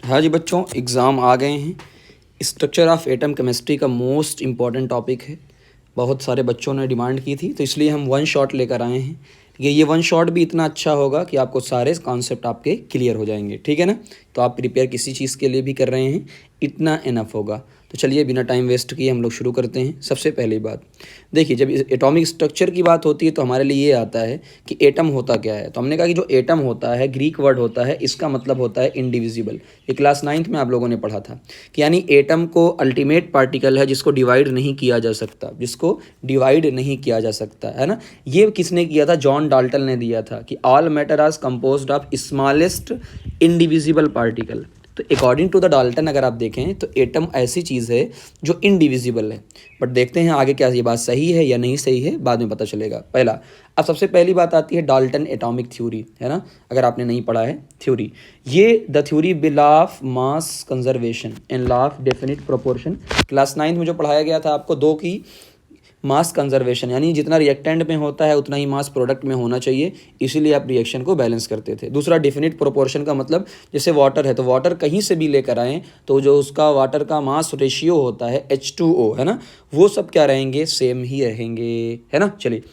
हाँ जी बच्चों, एग्ज़ाम आ गए हैं। स्ट्रक्चर ऑफ एटम केमिस्ट्री का मोस्ट इम्पॉर्टेंट टॉपिक है। बहुत सारे बच्चों ने डिमांड की थी, तो इसलिए हम वन शॉट लेकर आए हैं। ये वन शॉट भी इतना अच्छा होगा कि आपको सारे कॉन्सेप्ट आपके क्लियर हो जाएंगे, ठीक है ना। तो आप प्रिपेयर किसी चीज़ के लिए भी कर रहे हैं, इतना इनफ होगा। तो चलिए बिना टाइम वेस्ट किए हम लोग शुरू करते हैं। सबसे पहली बात देखिए, जब एटॉमिक स्ट्रक्चर की बात होती है तो हमारे लिए ये आता है कि एटम होता क्या है। तो हमने कहा कि जो एटम होता है ग्रीक वर्ड होता है, इसका मतलब होता है इंडिविजिबल। ये क्लास 9th में आप लोगों ने पढ़ा था कि यानी एटम को अल्टीमेट पार्टिकल है जिसको डिवाइड नहीं किया जा सकता, जिसको डिवाइड नहीं किया जा सकता है ना। ये किसने किया था? जॉन डाल्टन ने दिया था कि all matter are composed of smallest indivisible particle. तो अकॉर्डिंग टू द डाल्टन अगर आप देखें तो एटम ऐसी चीज़ है जो इनडिविजिबल है। बट देखते हैं आगे क्या ये बात सही है या नहीं सही है, बाद में पता चलेगा। पहला, अब सबसे पहली बात आती है डाल्टन एटॉमिक थ्योरी, है ना। अगर आपने नहीं पढ़ा है थ्योरी, ये the theory bill of mass conservation and law of definite proportion. Class 9th में जो पढ़ाया गया था आपको, दो की मास कंजर्वेशन, यानी जितना रिएक्टेंट में होता है उतना ही मास प्रोडक्ट में होना चाहिए, इसीलिए आप रिएक्शन को बैलेंस करते थे। दूसरा, डेफिनिट प्रोपोर्शन का मतलब जैसे वाटर है तो वाटर कहीं से भी लेकर आएँ तो जो उसका वाटर का मास रेशियो होता है H2O, है ना, वो सब क्या रहेंगे? सेम ही रहेंगे, है ना। चलिए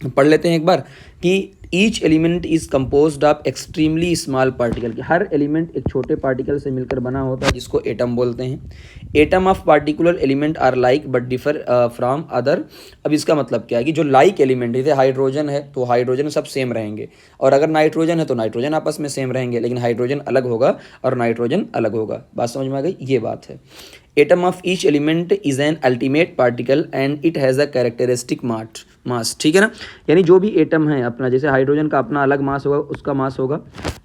पढ़ लेते हैं एक बार कि each element is composed of extremely small particle, कि हर एलिमेंट एक छोटे पार्टिकल से मिलकर बना होता है जिसको एटम बोलते हैं। Atom of particular element are like but differ from other. अब इसका मतलब क्या है कि जो लाइक एलिमेंट, जैसे हाइड्रोजन है तो हाइड्रोजन सब सेम रहेंगे, और अगर नाइट्रोजन है तो नाइट्रोजन आपस में सेम रहेंगे, लेकिन हाइड्रोजन अलग होगा और नाइट्रोजन अलग होगा। बात समझ में आ गई? ये बात है। Atom of each element is an ultimate particle and it has a characteristic mass, ठीक है ना। यानी जो भी एटम है अपना, जैसे हाइड्रोजन का अपना अलग मास होगा, उसका मास होगा,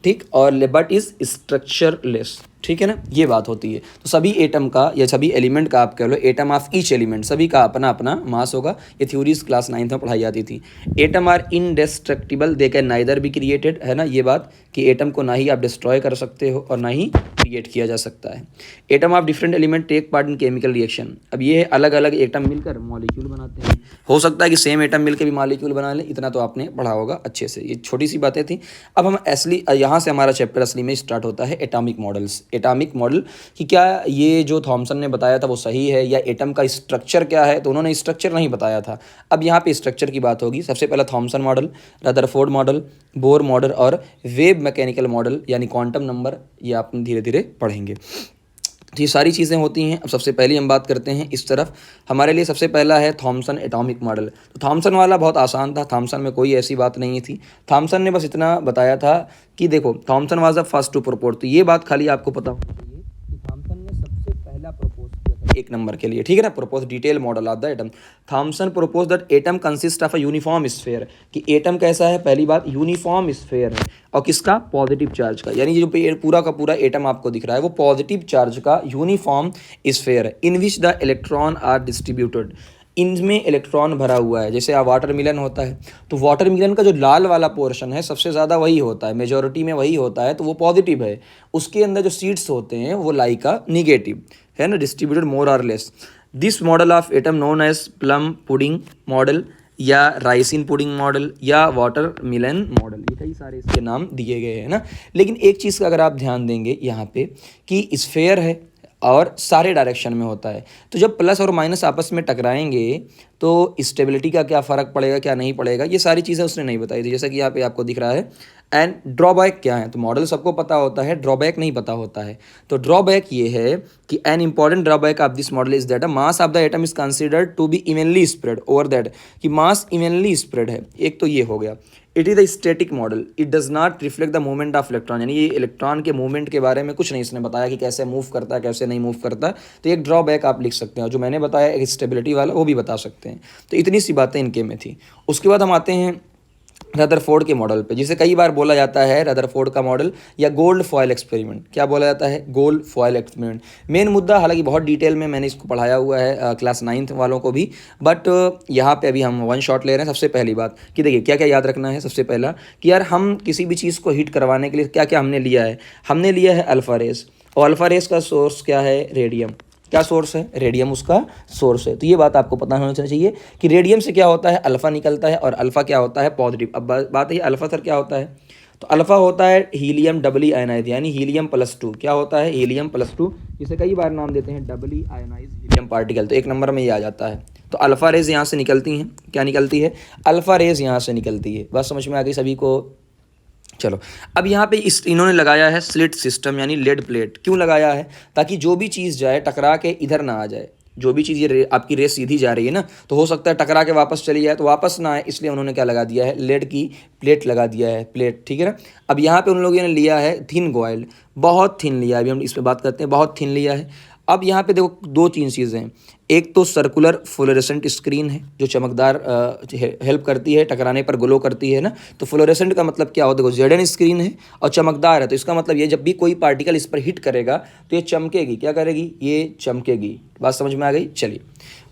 ठीक, और बट इज स्ट्रक्चरलेस, ठीक है ना। ये बात होती है। तो सभी एटम का या सभी एलिमेंट का आप कह लो, एटम ऑफ ईच एलिमेंट, सभी का अपना अपना मास होगा। ये थ्योरीज क्लास 9th में पढ़ाई जाती थी। Atom are indestructible, they can neither be created, है ना। ये बात कि एटम को ना ही आप डिस्ट्रॉय कर सकते हो और ना ही क्रिएट किया जा सकता है। Atom of different element take part in chemical reaction. अब ये अलग अलग एटम मिलकर मॉलिक्यूल बनाते हैं। हो सकता है कि सेम एटम मिलकर भी मॉलिक्यूल बना लें, इतना तो आपने पढ़ा होगा अच्छे से। ये छोटी सी बातें थी। अब हम असली यहाँ से हमारा चैप्टर असली में स्टार्ट होता है एटॉमिक मॉडल्स। एटॉमिक मॉडल कि क्या ये जो थॉमसन ने बताया था वो सही है, या एटम का स्ट्रक्चर क्या है, तो उन्होंने स्ट्रक्चर नहीं बताया था। अब यहाँ पे स्ट्रक्चर की बात होगी। सबसे पहला Thompson model, Rutherford model, Bohr model और वेव मैकेनिकल मॉडल यानी क्वांटम नंबर, ये आप धीरे धीरे पढ़ेंगे। तो ये सारी चीज़ें होती हैं। अब सबसे पहले हम बात करते हैं इस तरफ। हमारे लिए सबसे पहला है थॉमसन एटॉमिक मॉडल। तो थॉमसन वाला बहुत आसान था, थॉमसन में कोई ऐसी बात नहीं थी। थॉमसन ने बस इतना बताया था कि देखो, Thomson was the first to propose. तो ये बात खाली आपको पता होनी चाहिए कि थॉमसन ने सबसे पहला प्रपोज किया था एक नंबर के लिए, ठीक है ना। Propose detail model of the atom. Thomson propose that atom consist of a uniform sphere, कि एटम कैसा है? पहली बात, यूनिफॉर्म स्फीयर है, और किसका? पॉजिटिव चार्ज का। यानी जो पूरा का पूरा एटम आपको दिख रहा है वो पॉजिटिव चार्ज का यूनिफॉर्म स्फीयर है, in which the electron are distributed. इनमें इलेक्ट्रॉन भरा हुआ है। जैसे वाटरमिलन होता है तो वाटरमिलन का जो लाल वाला पोर्शन है सबसे ज़्यादा वही होता है, मेजॉरिटी में वही होता है, तो वो पॉजिटिव है। उसके अंदर जो सीड्स होते हैं वो लाइक का निगेटिव है ना, distributed more or less. This model of atom known as plum pudding model या राइसिन पुडिंग मॉडल या वाटर मिलन मॉडल, ये कई सारे इसके नाम दिए गए हैं ना। लेकिन एक चीज़ का अगर आप ध्यान देंगे यहाँ पे कि स्फेयर है और सारे डायरेक्शन में होता है, तो जब प्लस और माइनस आपस में टकराएंगे तो स्टेबिलिटी का क्या फ़र्क पड़ेगा, क्या नहीं पड़ेगा, ये सारी चीज़ें उसने नहीं बताई थी। जैसा कि यहाँ पे आपको दिख रहा है। एंड ड्रॉबैक क्या है? तो मॉडल सबको पता होता है, ड्रॉबैक नहीं पता होता है। तो ड्रॉबैक ये है कि an important drawback of this model is that mass of the atom is considered to be evenly spread over that, कि मास इवनली स्प्रेड है। एक तो ये हो गया। It is the static model, it does not reflect the movement of electron, यानी ये electron के मूवमेंट के बारे में कुछ नहीं इसने बताया कि कैसे मूव करता है, कैसे नहीं मूव करता। तो एक ड्रॉबैक आप लिख सकते हैं, जो मैंने बताया एक स्टेबिलिटी वाला, वो भी बता सकते हैं। तो इतनी सी बातें इनके में थी। उसके बाद हम आते हैं रदरफोर्ड के मॉडल पे, जिसे कई बार बोला जाता है रदरफोर्ड का मॉडल या गोल्ड फॉयल एक्सपेरिमेंट। क्या बोला जाता है? Gold foil experiment. मेन मुद्दा, हालांकि बहुत डिटेल में मैंने इसको पढ़ाया हुआ है क्लास 9th वालों को भी, बट यहाँ पे अभी हम वन शॉट ले रहे हैं। सबसे पहली बात कि देखिए क्या क्या याद रखना है। सबसे पहला कि यार हम किसी भी चीज़ को हीट करवाने के लिए क्या क्या हमने लिया है? हमने लिया है अल्फा रेस, और अल्फा रेस का सोर्स क्या है? रेडियम। क्या सोर्स है? रेडियम उसका सोर्स है। तो ये बात आपको पता होना चाहिए कि रेडियम से क्या होता है? अल्फा निकलता है, और अल्फा क्या होता है? पॉजिटिव। अब बात है अल्फा सर क्या होता है? तो अल्फा होता है हीलियम डबली आयनाइज यानी हीलियम+2। क्या होता है? हीलियम+2, जिसे कई बार नाम देते हैं डबली आयनाइज हीलियम पार्टिकल। तो एक नंबर में ये आ जाता है। तो अल्फा रेज यहाँ से निकलती हैं। क्या निकलती है? अल्फा रेज यहाँ से निकलती है। बात समझ में आ गई सभी को? चलो, अब यहाँ पे इन्होंने लगाया है स्लिट सिस्टम यानी लेड प्लेट। क्यों लगाया है? ताकि जो भी चीज़ जाए टकरा के इधर ना आ जाए। जो भी चीज़ ये आपकी रेस सीधी जा रही है ना, तो हो सकता है टकरा के वापस चली जाए, तो वापस ना आए, इसलिए उन्होंने क्या लगा दिया है? लेड की प्लेट लगा दिया है। प्लेट, ठीक है ना। अब यहाँ पे उन लोगों ने लिया है थिन कॉइल्ड, बहुत थिन लिया है। अभी हम इस पर बात करते हैं, बहुत थिन लिया है। अब यहाँ पे देखो दो तीन चीज़ें हैं। एक तो सर्कुलर फ्लोरेसेंट स्क्रीन है जो चमकदार हेल्प करती है, टकराने पर ग्लो करती है ना। तो फ्लोरेसेंट का मतलब क्या हो? देखो जेडन स्क्रीन है और चमकदार है, तो इसका मतलब ये जब भी कोई पार्टिकल इस पर हिट करेगा तो ये चमकेगी। क्या करेगी? ये चमकेगी। बात समझ में आ गई? चलिए,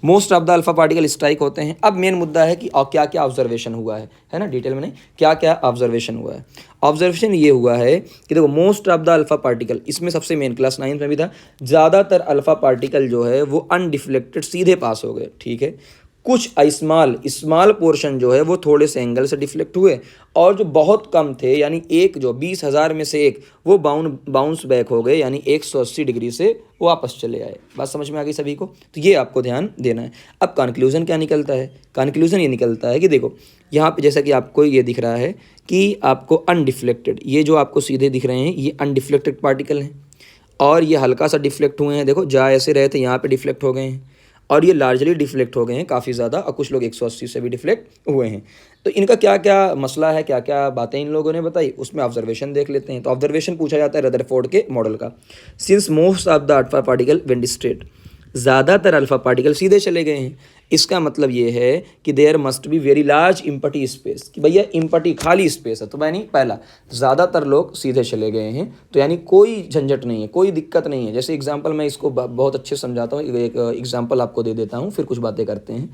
most of the alpha particle strike होते हैं। अब मेन मुद्दा है कि क्या क्या ऑब्जर्वेशन हुआ है ना, डिटेल में नहीं, क्या क्या ऑब्जर्वेशन हुआ है। ऑब्जर्वेशन ये हुआ है कि देखो most of the alpha particle, इसमें सबसे मेन क्लास 9 में भी था, ज़्यादातर अल्फा पार्टिकल जो है वो अनडिफ्लेक्टेड सीधे पास हो गए, ठीक है। कुछ स्मॉल पोर्शन जो है वो थोड़े से एंगल से डिफ्लेक्ट हुए, और जो बहुत कम थे यानी एक जो 20,000 में से एक, वो बाउंस बैक हो गए यानी 180 डिग्री से वापस चले आए। बात समझ में आ गई सभी को? तो ये आपको ध्यान देना है। अब कंक्लूजन क्या निकलता है? कंक्लूजन ये निकलता है कि देखो यहाँ पे जैसा कि आपको ये दिख रहा है कि आपको अनडिफ्लेक्टेड, ये जो आपको सीधे दिख रहे हैं ये अनडिफ्लेक्टेड पार्टिकल हैं, और ये हल्का सा डिफ्लेक्ट हुए हैं। देखो जा ऐसे रहे थे, यहाँ पे डिफ्लेक्ट हो गए हैं, और ये लार्जली डिफ्लेक्ट हो गए हैं काफ़ी ज़्यादा, और कुछ लोग 180 से भी डिफ्लेक्ट हुए हैं। तो इनका क्या क्या मसला है, क्या क्या बातें इन लोगों ने बताई, उसमें ऑब्जर्वेशन देख लेते हैं। तो ऑब्जर्वेशन पूछा जाता है रदरफोर्ड के मॉडल का। Since most of the alpha particle went straight, ज़्यादातर अल्फा पार्टिकल सीधे चले गए हैं, इसका मतलब ये है कि there must be very large empty space, कि भैया इम्पटी खाली स्पेस है। तो यानी पहला, ज़्यादातर लोग सीधे चले गए हैं, तो यानी कोई झंझट नहीं है, कोई दिक्कत नहीं है। जैसे एग्जांपल मैं इसको बहुत अच्छे से समझाता हूँ, एक एग्जांपल आपको दे देता हूँ, फिर कुछ बातें करते हैं।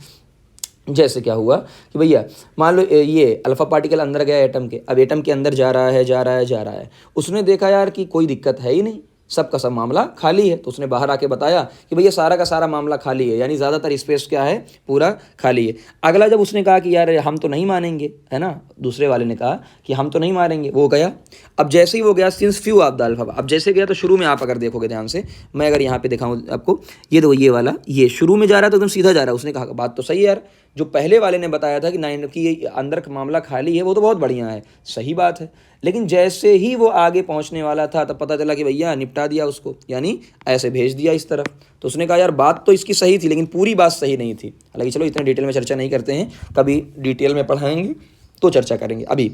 जैसे क्या हुआ कि भैया मान लो ये अल्फा पार्टिकल अंदर गया एटम के, अब एटम के अंदर जा रहा है, उसने देखा यार कि कोई दिक्कत है ही नहीं, सबका सब मामला खाली है। तो उसने बाहर आके बताया कि भैया सारा का सारा मामला खाली है, यानी ज़्यादातर स्पेस क्या है? पूरा खाली है। अगला जब उसने कहा कि यार हम तो नहीं मानेंगे, है ना, दूसरे वाले ने कहा कि हम तो नहीं मानेंगे, वो गया। अब जैसे ही वो गया, since few of the alpha, अब जैसे गया तो शुरू में आप अगर देखोगे ध्यान से, मैं अगर यहाँ पे दिखाऊँ आपको, ये देखो ये वाला, ये शुरू में जा रहा है तो एकदम सीधा जा रहा है। उसने कहा बात तो सही है यार, जो पहले वाले ने बताया था कि नाइन की अंदर का मामला खाली है, वो तो बहुत बढ़िया है, सही बात है। लेकिन जैसे ही वो आगे पहुंचने वाला था तब पता चला कि भैया निपटा दिया उसको, यानी ऐसे भेज दिया इस तरफ। तो उसने कहा यार बात तो इसकी सही थी, लेकिन पूरी बात सही नहीं थी। हालांकि चलो इतने डिटेल में चर्चा नहीं करते हैं, कभी डिटेल में पढ़ाएंगे तो चर्चा करेंगे। अभी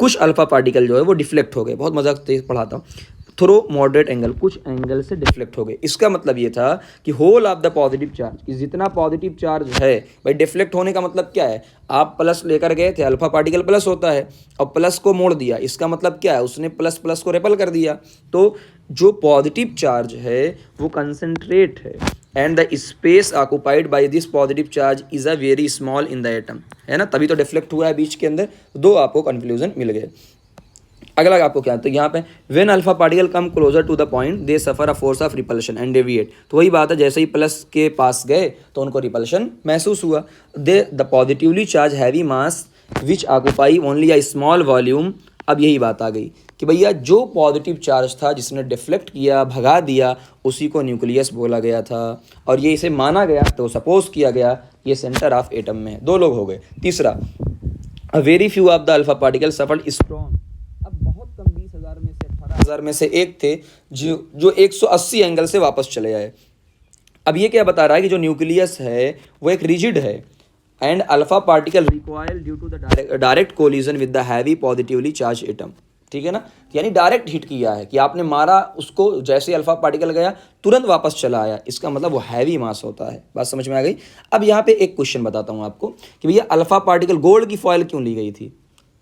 कुछ अल्फा पार्टिकल जो है वो डिफ्लेक्ट हो गए, बहुत मजाक से पढ़ाता हूँ, थ्रो मॉडरेट एंगल, कुछ एंगल से डिफ्लेक्ट हो गए। इसका मतलब ये था कि whole of the positive charge, कि जितना पॉजिटिव चार्ज है, भाई डिफ्लेक्ट होने का मतलब क्या है? आप प्लस लेकर गए थे, अल्फा पार्टिकल प्लस होता है, और प्लस को मोड़ दिया, इसका मतलब क्या है? उसने प्लस प्लस को रेपल कर दिया। तो जो पॉजिटिव चार्ज है वो कंसंट्रेट है, and the space occupied by this positive charge is a very small in the atom, है ना, तभी तो डिफ्लेक्ट हुआ है बीच के अंदर। दो आपको कंक्लूजन मिल गए। अगला आपको क्या, तो यहाँ पे when alpha particle come closer to the point they suffer a force of repulsion and deviate. तो वही बात है, जैसे ही प्लस के पास गए तो उनको रिपल्शन महसूस हुआ। They the positively charge heavy mass which occupy only a small volume. अब यही बात आ गई कि भैया जो पॉजिटिव चार्ज था जिसने डिफ्लेक्ट किया, भगा दिया, उसी को न्यूक्लियस बोला गया था, और ये इसे माना गया, तो सपोज किया गया ये सेंटर ऑफ एटम में है। दो लोग हो गए। तीसरा, a very few of the alpha particle suffered strong. अब बहुत कम 20,000 में से 18,000 में से एक थे जो 180 एंगल से वापस चले आए। अब ये क्या बता रहा है कि जो न्यूक्लियस है वो एक रिजिड है, and alpha particle recoil due to the direct collision with the heavy positively charge atom. ठीक है ना, यानी डायरेक्ट हिट किया है, कि आपने मारा उसको, जैसे अल्फा पार्टिकल गया तुरंत वापस चला आया, इसका मतलब वो हैवी मास होता है। बात समझ में आ गई? अब यहाँ पे एक क्वेश्चन बताता हूँ आपको कि भैया अल्फा पार्टिकल गोल्ड की फॉइल क्यों ली गई थी?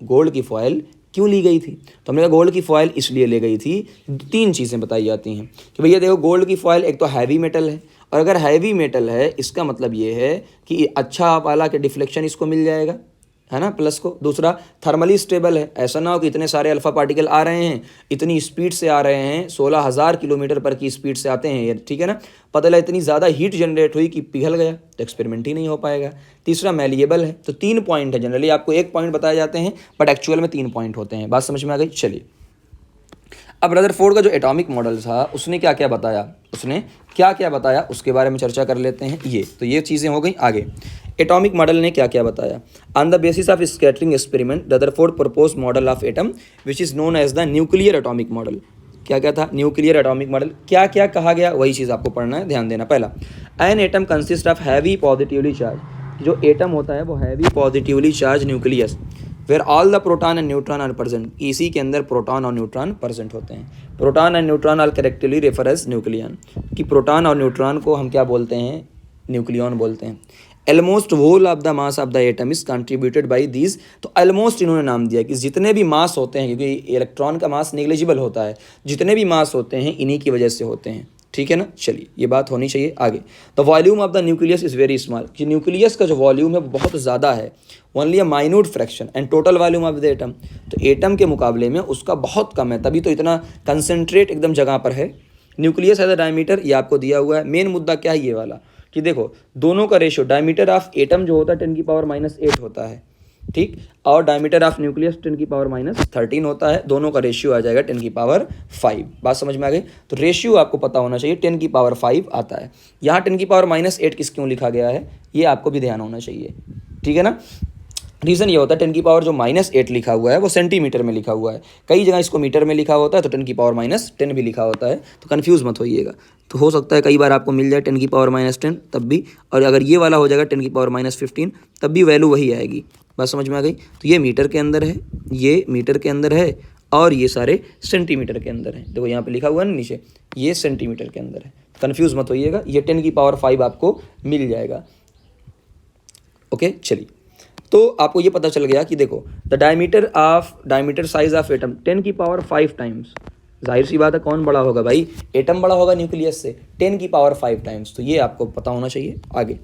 गोल्ड की फॉइल क्यों ली गई थी? तो हमने कहा गोल्ड की फॉइल इसलिए ली गई थी, तीन चीज़ें बताई जाती हैं कि भैया देखो गोल्ड की फॉइल एक तो हैवी मेटल है, और अगर हैवी मेटल है इसका मतलब ये है कि अच्छा वाला के डिफ्लेक्शन इसको मिल जाएगा, है ना, प्लस को। दूसरा थर्मली स्टेबल है, ऐसा ना हो कि इतने सारे अल्फा पार्टिकल आ रहे हैं, इतनी स्पीड से आ रहे हैं, 16,000 किलोमीटर पर की स्पीड से आते हैं ये, ठीक है ना, पता लगा इतनी ज़्यादा हीट जनरेट हुई कि पिघल गया, तो एक्सपेरिमेंट ही नहीं हो पाएगा। तीसरा मैलिएबल है, तो 3 पॉइंट है, जनरली आपको 1 पॉइंट बताए जाते हैं बट एक्चुअल में 3 पॉइंट होते हैं। बात समझ में आ गई। चलिए, अब रदरफोर्ड का जो एटॉमिक मॉडल था उसने क्या क्या बताया, उसके बारे में चर्चा कर लेते हैं। ये चीज़ें हो गई। आगे एटॉमिक मॉडल ने क्या क्या बताया। On the basis of scattering experiment Rutherford propose model of atom which is known as the nuclear atomic model. क्या क्या था, न्यूक्लियर एटॉमिक मॉडल, क्या क्या कहा गया, वही चीज़ आपको पढ़ना है, ध्यान देना। पहला, an atom consist of heavy positively charge, जो एटम होता है वो heavy positively charge nucleus, where all the proton and neutron are present, इसी के अंदर प्रोटॉन और न्यूट्रॉन प्रेजेंट होते हैं। Proton and neutron are correctly refer as nucleon, कि प्रोटॉन और न्यूट्रॉन को हम क्या बोलते हैं, न्यूक्लियन बोलते हैं। Almost whole of the mass of the atom is contributed by these, तो एलमोस्ट इन्होंने नाम दिया कि जितने भी मास होते हैं, क्योंकि इलेक्ट्रॉन का मास नेग्लिजिबल होता है, जितने भी मास होते हैं इन्हीं की वजह से होते हैं, ठीक है ना। चलिए, ये बात होनी चाहिए। आगे, the volume of the nucleus is very small, कि न्यूक्लियस का जो वॉल्यूम है बहुत ज़्यादा है, only a minute fraction and total volume of the atom, तो एटम के मुकाबले में उसका बहुत कम है, तभी तो इतना कंसनट्रेट एकदम जगह पर है। न्यूक्लियस है द डायमीटर, ये आपको दिया हुआ है। मेन मुद्दा क्या है ये वाला, कि देखो दोनों का रेशियो, डायमीटर ऑफ एटम जो होता है 10⁻⁻8 होता है, ठीक, और डायमीटर ऑफ न्यूक्लियस 10⁻13 होता है, दोनों का रेशियो आ जाएगा 10⁵ बात समझ में आ गई। तो रेशियो आपको पता होना चाहिए, 10⁵ आता है। यहाँ 10⁻8 किस क्यों लिखा गया है ये आपको भी ध्यान होना चाहिए, ठीक है ना। रीज़न ये होता है 10⁻⁸ लिखा हुआ है वो सेंटीमीटर में लिखा हुआ है, कई जगह इसको मीटर में लिखा होता है, तो 10⁻10 भी लिखा होता है, तो कन्फ्यूज़ मत होइएगा। तो हो सकता है कई बार आपको मिल जाए 10⁻10 तब भी, और अगर ये वाला हो जाएगा 10⁻15 तब भी वैल्यू वही आएगी। बात समझ में आ गई। तो ये मीटर के अंदर है, ये मीटर के अंदर है, और ये सारे सेंटीमीटर के अंदर है। देखो यहाँ पे लिखा हुआ है ना नीचे, ये सेंटीमीटर के अंदर है, कन्फ्यूज़ मत होइएगा, ये 10⁵ आपको मिल जाएगा। ओके, चलिए, तो आपको ये पता चल गया कि देखो the diameter size of atom 10⁵ times, जाहिर सी बात है कौन बड़ा होगा भाई, एटम बड़ा होगा न्यूक्लियस से 10⁵ टाइम्स, तो ये आपको पता होना चाहिए। आगे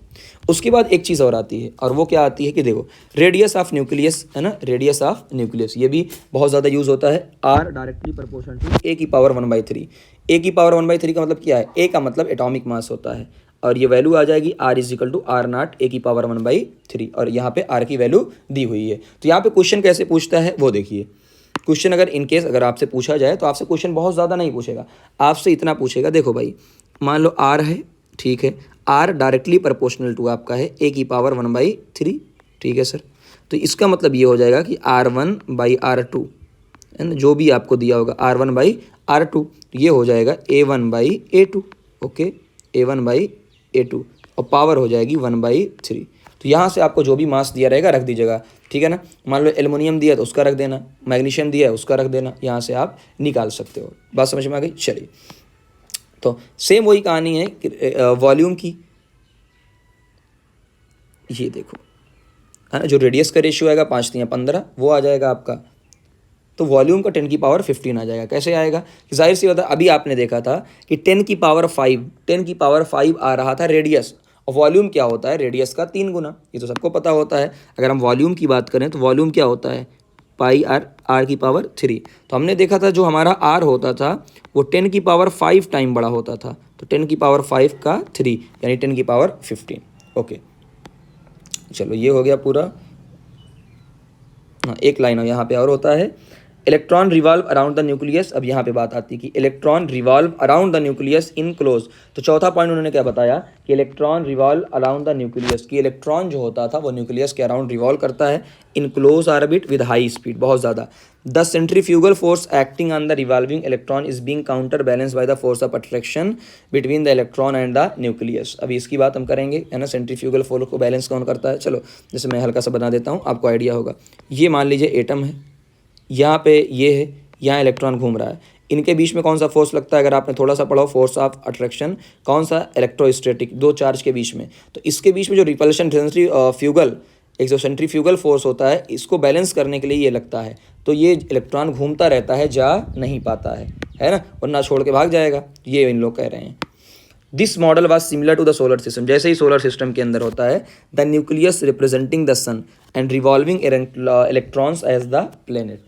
उसके बाद एक चीज़ और आती है, और वो क्या आती है कि देखो रेडियस ऑफ न्यूक्लियस है ना, रेडियस ऑफ न्यूक्लियस ये भी बहुत ज़्यादा यूज़ होता है। Are directly proportional to A⁻1/3। A⁻1/3 का मतलब क्या है, ए का मतलब एटॉमिक मास होता है, और ये वैल्यू आ जाएगी R = R0 A⁻1/3, और यहाँ पे R की वैल्यू दी हुई है। तो यहाँ पे क्वेश्चन कैसे पूछता है वो देखिए। क्वेश्चन अगर इनकेस अगर आपसे पूछा जाए तो आपसे क्वेश्चन बहुत ज़्यादा नहीं पूछेगा, आपसे इतना पूछेगा, देखो भाई मान लो R है, ठीक है, R डायरेक्टली प्रोपोर्शनल टू आपका है A⁻1/3, ठीक है सर। तो इसका मतलब ये हो जाएगा कि R1/R2 है ना, जो भी आपको दिया होगा R1/R2, ये हो जाएगा A1/A2, ओके, A1/A2, और पावर हो जाएगी 1/3। तो यहाँ से आपको जो भी मास दिया रहेगा रख दीजिएगा, ठीक है ना। मान लो एल्युमिनियम दिया तो उसका रख देना, मैग्नीशियम दिया है उसका रख देना, यहाँ से आप निकाल सकते हो। बात समझ में आ गई। चलिए, तो सेम वही कहानी है कि वॉल्यूम की, ये देखो है ना, जो रेडियस का रेशियो आएगा 5×3=15 वो आ जाएगा आपका, तो वॉल्यूम का 10⁵15 आ जाएगा। कैसे आएगा, कि जाहिर सी बात है अभी आपने देखा था कि 10⁵ आ रहा था रेडियस, और वॉल्यूम क्या होता है, रेडियस का 3 गुना, ये तो सबको पता होता है। अगर हम वॉल्यूम की बात करें तो वॉल्यूम क्या होता है, πr3। तो हमने देखा था जो हमारा r होता था वो 10⁵ टाइम बड़ा होता था, तो 10⁵ का 3 यानी 10⁵15। ओके, चलो ये हो गया पूरा। हाँ, एक लाइन यहाँ पे और होता है, electron revolve around the nucleus. अब यहाँ पे बात आती है कि electron revolve around the nucleus in close. तो चौथा पॉइंट उन्होंने क्या बताया कि electron revolve around the nucleus, कि इलेक्ट्रॉन जो होता था वो न्यूक्लियस के अराउंड रिवॉल्व करता है in close orbit with high speed, बहुत ज़्यादा। The centrifugal force acting on the revolving electron is being counter balance by the force of attraction between the electron and the nucleus. अभी इसकी बात हम करेंगे, है ना, सेंट्रीफ्यूगल फोर्स को बैलेंस कौन करता है। चलो जैसे मैं हल्का सा बना देता हूँ, आपको आइडिया होगा। ये मान लीजिए एटम है, यहाँ पे ये है, यहाँ इलेक्ट्रॉन घूम रहा है, इनके बीच में कौन सा फोर्स लगता है, अगर आपने थोड़ा सा पढ़ा हो, फोर्स ऑफ अट्रैक्शन, कौन सा, इलेक्ट्रोस्टैटिक, दो चार्ज के बीच में। तो इसके बीच में जो रिपल्शन सेंट्रीफ्यूगल, एक जो सेंट्रीफ्यूगल फोर्स होता है, इसको बैलेंस करने के लिए ये लगता है, तो ये इलेक्ट्रॉन घूमता रहता है, जा नहीं पाता है ना, वरना छोड़ के भाग जाएगा, ये इन लोग कह रहे हैं। This model was similar to the solar system, जैसे ही सोलर सिस्टम के अंदर होता है, the nucleus representing the sun and revolving electrons as the planet.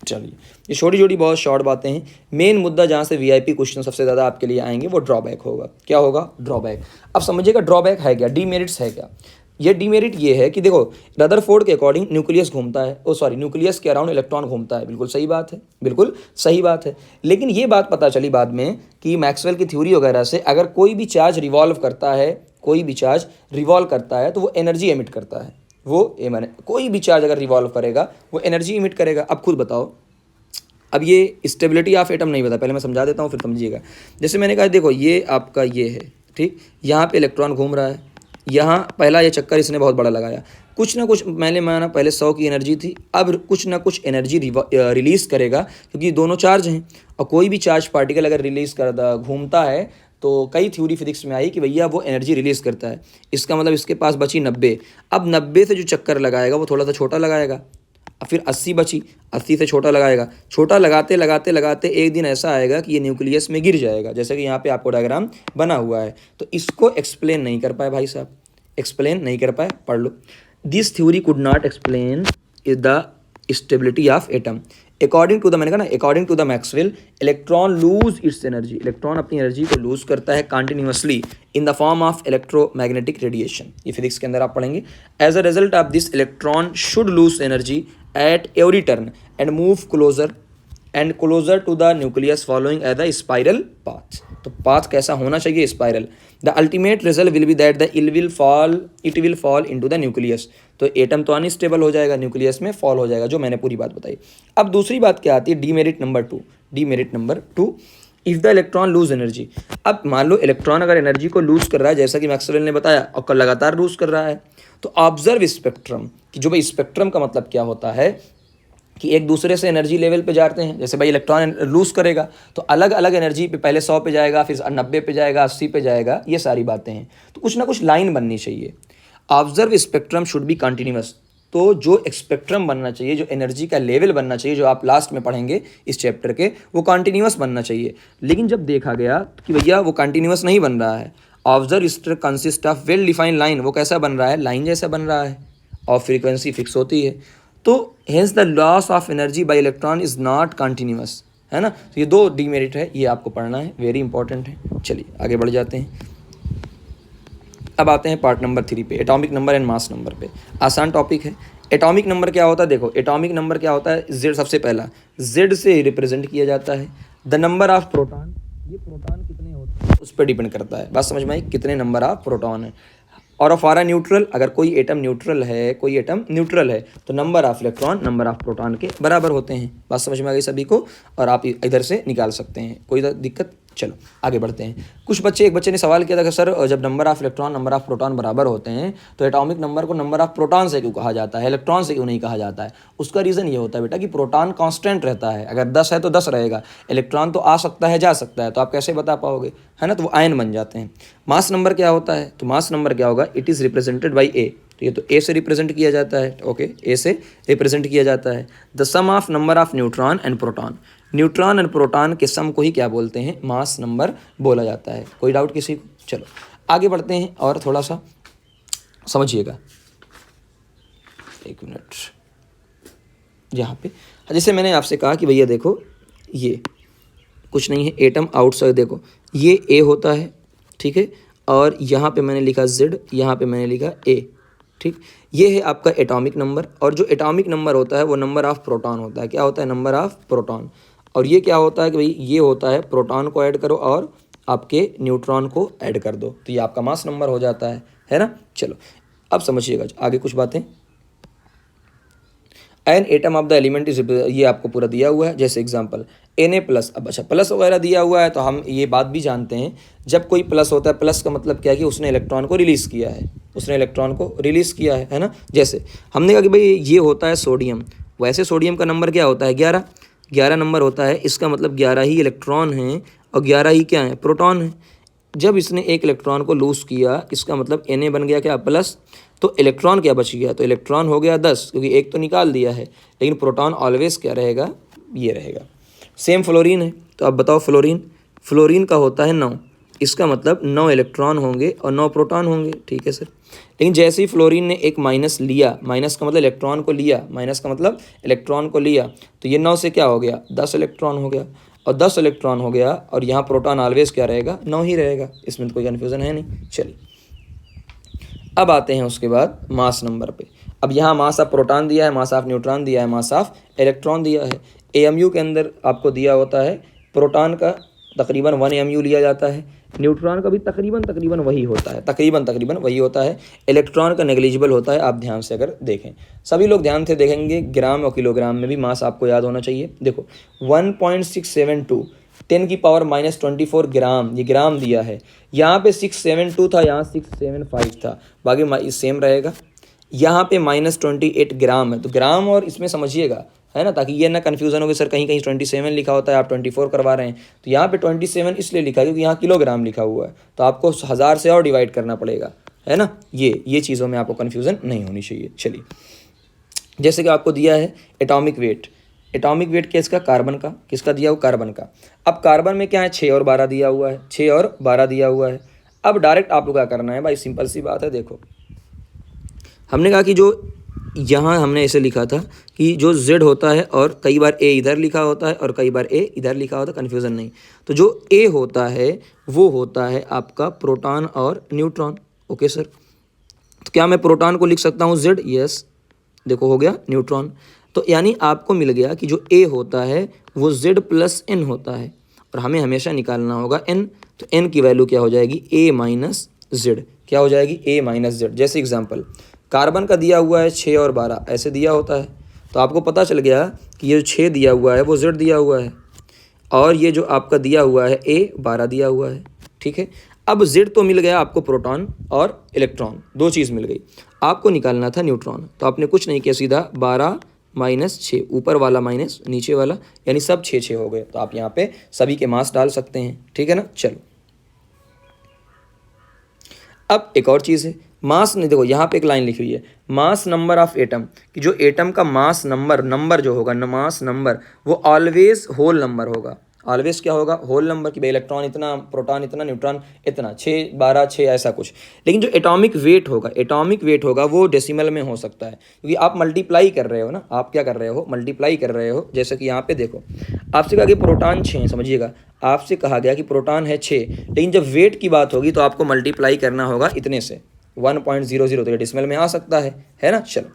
चलिए, ये छोटी छोटी बहुत शॉर्ट बातें हैं। मेन मुद्दा जहाँ से वीआईपी क्वेश्चन सबसे ज़्यादा आपके लिए आएंगे वो ड्रॉबैक होगा। क्या होगा? ड्रॉबैक। अब समझिएगा ड्रॉबैक है क्या, डीमेरिट्स है क्या। ये डीमेरिट ये है कि देखो, रदरफोर्ड के अकॉर्डिंग न्यूक्लियस घूमता है, न्यूक्लियस के अराउंड इलेक्ट्रॉन घूमता है। बिल्कुल सही बात है, बिल्कुल सही बात है। लेकिन ये बात पता चली बाद में कि मैक्सवेल की थ्योरी वगैरह से, अगर कोई भी चार्ज रिवॉल्व करता है, कोई भी चार्ज रिवॉल्व करता है तो वो एनर्जी एमिट करता है। मैंने कोई भी चार्ज अगर रिवॉल्व करेगा वो एनर्जी इमिट करेगा। अब खुद बताओ, अब ये स्टेबिलिटी ऑफ एटम नहीं बता, पहले मैं समझा देता हूँ फिर समझिएगा। जैसे मैंने कहा, देखो ये आपका ये है, ठीक, यहाँ पे इलेक्ट्रॉन घूम रहा है, यहाँ पहला ये चक्कर इसने बहुत बड़ा लगाया, कुछ ना कुछ मैंने माना पहले 100 की एनर्जी थी, अब कुछ ना कुछ एनर्जी रिलीज़ करेगा, क्योंकि दोनों चार्ज हैं। और कोई भी चार्ज पार्टिकल अगर रिलीज़ करता घूमता है तो कई थ्योरी फिजिक्स में आई कि भैया वो एनर्जी रिलीज़ करता है। इसका मतलब इसके पास बची 90। अब 90 से जो चक्कर लगाएगा वो थोड़ा सा छोटा लगाएगा, फिर 80 बची, 80 से छोटा लगाएगा, छोटा लगाते लगाते लगाते एक दिन ऐसा आएगा कि ये न्यूक्लियस में गिर जाएगा, जैसे कि यहाँ पे आपको डायग्राम बना हुआ है। तो इसको एक्सप्लेन नहीं कर पाए भाई साहब, एक्सप्लेन नहीं कर पाए, पढ़ लो। This theory could not explain the stability of atom according to the, मैंने कहा ना, according to the Maxwell, electron lose its energy, electron अपनी एनर्जी को लूज करता है continuously in the form of electromagnetic radiation. ये फिजिक्स के अंदर आप पढ़ेंगे। As a result of this, electron should lose energy at every turn and move closer to the nucleus following as the spiral path. तो path कैसा होना चाहिए? Spiral. The ultimate result will be that the it will fall into the nucleus. तो atom तो unstable हो जाएगा, nucleus में fall हो जाएगा, जो मैंने पूरी बात बताई। अब दूसरी बात क्या आती है? Demerit number two, if the electron lose energy. अब मान लो इलेक्ट्रॉन अगर एनर्जी को लूज कर रहा है, जैसा कि मैक्सवेल ने बताया, और लगातार लूज कर रहा है, तो ऑब्जर्व स्पेक्ट्रम, कि जो भाई स्पेक्ट्रम का मतलब क्या होता है कि एक दूसरे से एनर्जी लेवल पे जाते हैं। जैसे भाई इलेक्ट्रॉन लूज करेगा तो अलग अलग एनर्जी पे, पहले 100 पे जाएगा, फिर 90 पे जाएगा, 80 पे जाएगा, ये सारी बातें हैं। तो कुछ ना कुछ लाइन बननी चाहिए। Observe spectrum should be continuous. तो जो स्पेक्ट्रम बनना चाहिए, जो एनर्जी का लेवल बनना चाहिए, जो आप लास्ट में पढ़ेंगे इस चैप्टर के, वो कंटिन्यूअस बनना चाहिए। लेकिन जब देखा गया कि भैया वो कंटिन्यूअस नहीं बन रहा है, observe spectrum consist of well defined line, वो कैसा बन रहा है? लाइन जैसा बन रहा है, और फ्रीक्वेंसी फिक्स होती है। तो hence the loss of energy by electron is not continuous, है ना। तो ये दो डीमेरिट है, ये आपको पढ़ना है, वेरी इंपॉर्टेंट है। चलिए आगे बढ़ जाते हैं। अब आते हैं पार्ट नंबर 3 पे, atomic number and mass number पे। आसान टॉपिक है। एटॉमिक नंबर क्या होता है? देखो, एटॉमिक नंबर क्या होता है? जेड, सबसे पहला जेड से रिप्रेजेंट किया जाता है। द नंबर ऑफ प्रोटॉन, ये प्रोटॉन कितने होते हैं उस पर डिपेंड करता है। बात समझ में आई? कितने नंबर ऑफ प्रोटॉन है। और फॉर न्यूट्रल, अगर कोई एटम न्यूट्रल है, तो number of electron number of proton के बराबर होते हैं। बात समझ में आ गई सभी को? और आप इधर से निकाल सकते हैं, कोई दिक्कत? चलो आगे बढ़ते हैं। एक बच्चे ने सवाल किया था कि सर, जब number of electron number of proton बराबर होते हैं तो एटॉमिक नंबर को नंबर ऑफ प्रोटॉन से क्यों कहा जाता है, इलेक्ट्रॉन से क्यों नहीं कहा जाता है? उसका रीज़न ये होता है बेटा कि प्रोटॉन कांस्टेंट रहता है। अगर 10 है तो 10 रहेगा, इलेक्ट्रॉन तो आ सकता है, जा सकता है, तो आप कैसे बता पाओगे, है ना। तो वो आयन बन जाते हैं। मास नंबर क्या होता है? तो मास नंबर क्या होगा? इट इज़ रिप्रेजेंटेड बाई ए। तो ये तो ए से रिप्रेजेंट किया जाता है, ओके, ए से रिप्रेजेंट किया जाता है। The sum of number of neutron and proton, neutron and proton के सम को ही क्या बोलते हैं? मास नंबर बोला जाता है। कोई डाउट किसी को? चलो आगे बढ़ते हैं और थोड़ा सा समझिएगा। एक मिनट, यहाँ पे जैसे मैंने आपसे कहा कि भैया देखो, ये कुछ नहीं है, एटम आउटसाइड, देखो ये ए होता है, ठीक है, और यहाँ पे मैंने लिखा जेड, यहाँ पे मैंने लिखा ए, ठीक। ये है आपका एटॉमिक नंबर। और जो एटॉमिक नंबर होता है वो नंबर ऑफ प्रोटॉन होता है। क्या होता है? Number of proton. और ये क्या होता है कि भाई ये होता है प्रोटॉन को ऐड करो और आपके न्यूट्रॉन को ऐड कर दो, तो ये आपका मास नंबर हो जाता है ना। चलो अब समझिएगा आगे कुछ बातें। An atom of the element is, ये आपको पूरा दिया हुआ है। जैसे एग्जांपल Na प्लस, अब अच्छा प्लस वगैरह दिया हुआ है तो हम ये बात भी जानते हैं, जब कोई प्लस होता है, प्लस का मतलब क्या है कि उसने इलेक्ट्रॉन को रिलीज़ किया है ना। जैसे हमने कहा कि भाई ये होता है सोडियम, वैसे सोडियम का नंबर क्या होता है? 11 नंबर होता है। इसका मतलब 11 ही इलेक्ट्रॉन हैं और 11 ही क्या है? प्रोटॉन है। जब इसने एक इलेक्ट्रॉन को लूज़ किया, इसका मतलब Na बन गया क्या? प्लस। तो इलेक्ट्रॉन क्या बच गया? तो इलेक्ट्रॉन हो गया 10, क्योंकि एक तो निकाल दिया है, लेकिन प्रोटॉन ऑलवेज क्या रहेगा? ये रहेगा। सेम फ्लोरीन है, तो अब बताओ फ्लोरीन का होता है 9। इसका मतलब 9 इलेक्ट्रॉन होंगे और 9 प्रोटॉन होंगे, ठीक है सर। लेकिन जैसे ही फ्लोरीन ने एक माइनस लिया, माइनस का मतलब इलेक्ट्रॉन को लिया, माइनस का मतलब इलेक्ट्रॉन को लिया, तो ये 9 से क्या हो गया, 10 इलेक्ट्रॉन हो गया, और 10 इलेक्ट्रॉन हो गया, और यहाँ प्रोटॉन ऑलवेज क्या रहेगा, 9 ही रहेगा, इसमें तो कोई कन्फ्यूज़न है नहीं। चलिए अब आते हैं उसके बाद मास नंबर पे। अब यहाँ मास ऑफ प्रोटॉन दिया है, मास ऑफ न्यूट्रॉन दिया है, मास ऑफ इलेक्ट्रॉन दिया है। एएमयू के अंदर आपको दिया होता है प्रोटॉन का तकरीबन 1 एएमयू लिया जाता है, न्यूट्रॉन का भी तकरीबन वही होता है, तकरीबन वही होता है। इलेक्ट्रॉन का नेग्लिजिबल होता है, आप ध्यान से अगर देखें, सभी लोग ध्यान से देखेंगे, ग्राम और किलोग्राम में भी मास आपको याद होना चाहिए। देखो 1.672 10 की पावर -24 ग्राम, ये ग्राम दिया है। यहाँ पे 672 था, यहाँ 675 था, बाकी सेम रहेगा। यहाँ पे -28 ग्राम है, तो ग्राम और इसमें समझिएगा, है ना, ताकि ये ना कन्फ्यूज़न हो कि सर कहीं कहीं 27 लिखा होता है, आप 24 करवा रहे हैं। तो यहाँ पे 27 इसलिए लिखा है क्योंकि यहाँ किलोग्राम लिखा हुआ है, तो आपको 1000 से और डिवाइड करना पड़ेगा, है ना। ये चीज़ों में आपको कन्फ्यूज़न नहीं होनी चाहिए। चलिए, जैसे कि आपको दिया है एटॉमिक वेट, एटॉमिक वेट किसका, कार्बन का, किसका दिया हुआ, कार्बन का। अब कार्बन में क्या है, 6 और 12 दिया हुआ है, 6 और 12 दिया हुआ है। अब डायरेक्ट आपको क्या करना है भाई, सिंपल सी बात है। देखो हमने कहा कि जो यहाँ हमने ऐसे लिखा था कि जो Z होता है और कई बार A इधर लिखा होता है और कई बार A इधर लिखा होता है, कन्फ्यूज़न नहीं। तो जो A होता है वो होता है आपका प्रोटॉन और न्यूट्रॉन, ओके सर। तो क्या मैं प्रोटॉन को लिख सकता हूँ Z, यस, देखो हो गया न्यूट्रॉन। तो यानी आपको मिल गया कि जो A होता है वो Z प्लस N होता है, और हमें हमेशा निकालना होगा N। तो N की वैल्यू क्या हो जाएगी, A माइनस Z, क्या हो जाएगी, A माइनस Z। जैसे एग्जांपल कार्बन का दिया हुआ है 6 और 12 ऐसे दिया होता है, तो आपको पता चल गया कि ये जो 6 दिया हुआ है वो Z दिया हुआ है, और ये जो आपका दिया हुआ है A 12 दिया हुआ है, ठीक है। अब Z तो मिल गया आपको, प्रोटॉन और इलेक्ट्रॉन दो चीज़ मिल गई, आपको निकालना था न्यूट्रॉन। तो आपने कुछ नहीं किया, सीधा 12 माइनस 6, ऊपर वाला माइनस नीचे वाला, यानी सब 6 हो गए। तो आप यहाँ पे सभी के मास डाल सकते हैं, ठीक है ना। चलो अब एक और चीज़ है, मास नहीं, देखो यहाँ पे एक लाइन लिखी हुई है, मास नंबर ऑफ एटम, कि जो एटम का मास नंबर जो होगा, मास नंबर, वो ऑलवेज होल नंबर होगा। ऑलवेज क्या होगा, होल नंबर, की भाई इलेक्ट्रॉन इतना, प्रोटॉन इतना, न्यूट्रॉन इतना, 6 12 6 ऐसा कुछ। लेकिन जो एटॉमिक वेट होगा वो डेसिमल में हो सकता है, क्योंकि आप मल्टीप्लाई कर रहे हो ना, आप क्या कर रहे हो, मल्टीप्लाई कर रहे हो। जैसे कि यहाँ पे देखो आपसे कहा कि प्रोटॉन 6, समझिएगा, आपसे कहा गया कि प्रोटॉन है 6, लेकिन जब वेट की बात होगी तो आपको मल्टीप्लाई करना होगा इतने से, 1.00, तो ये डेसिमल में आ सकता है ना। चलो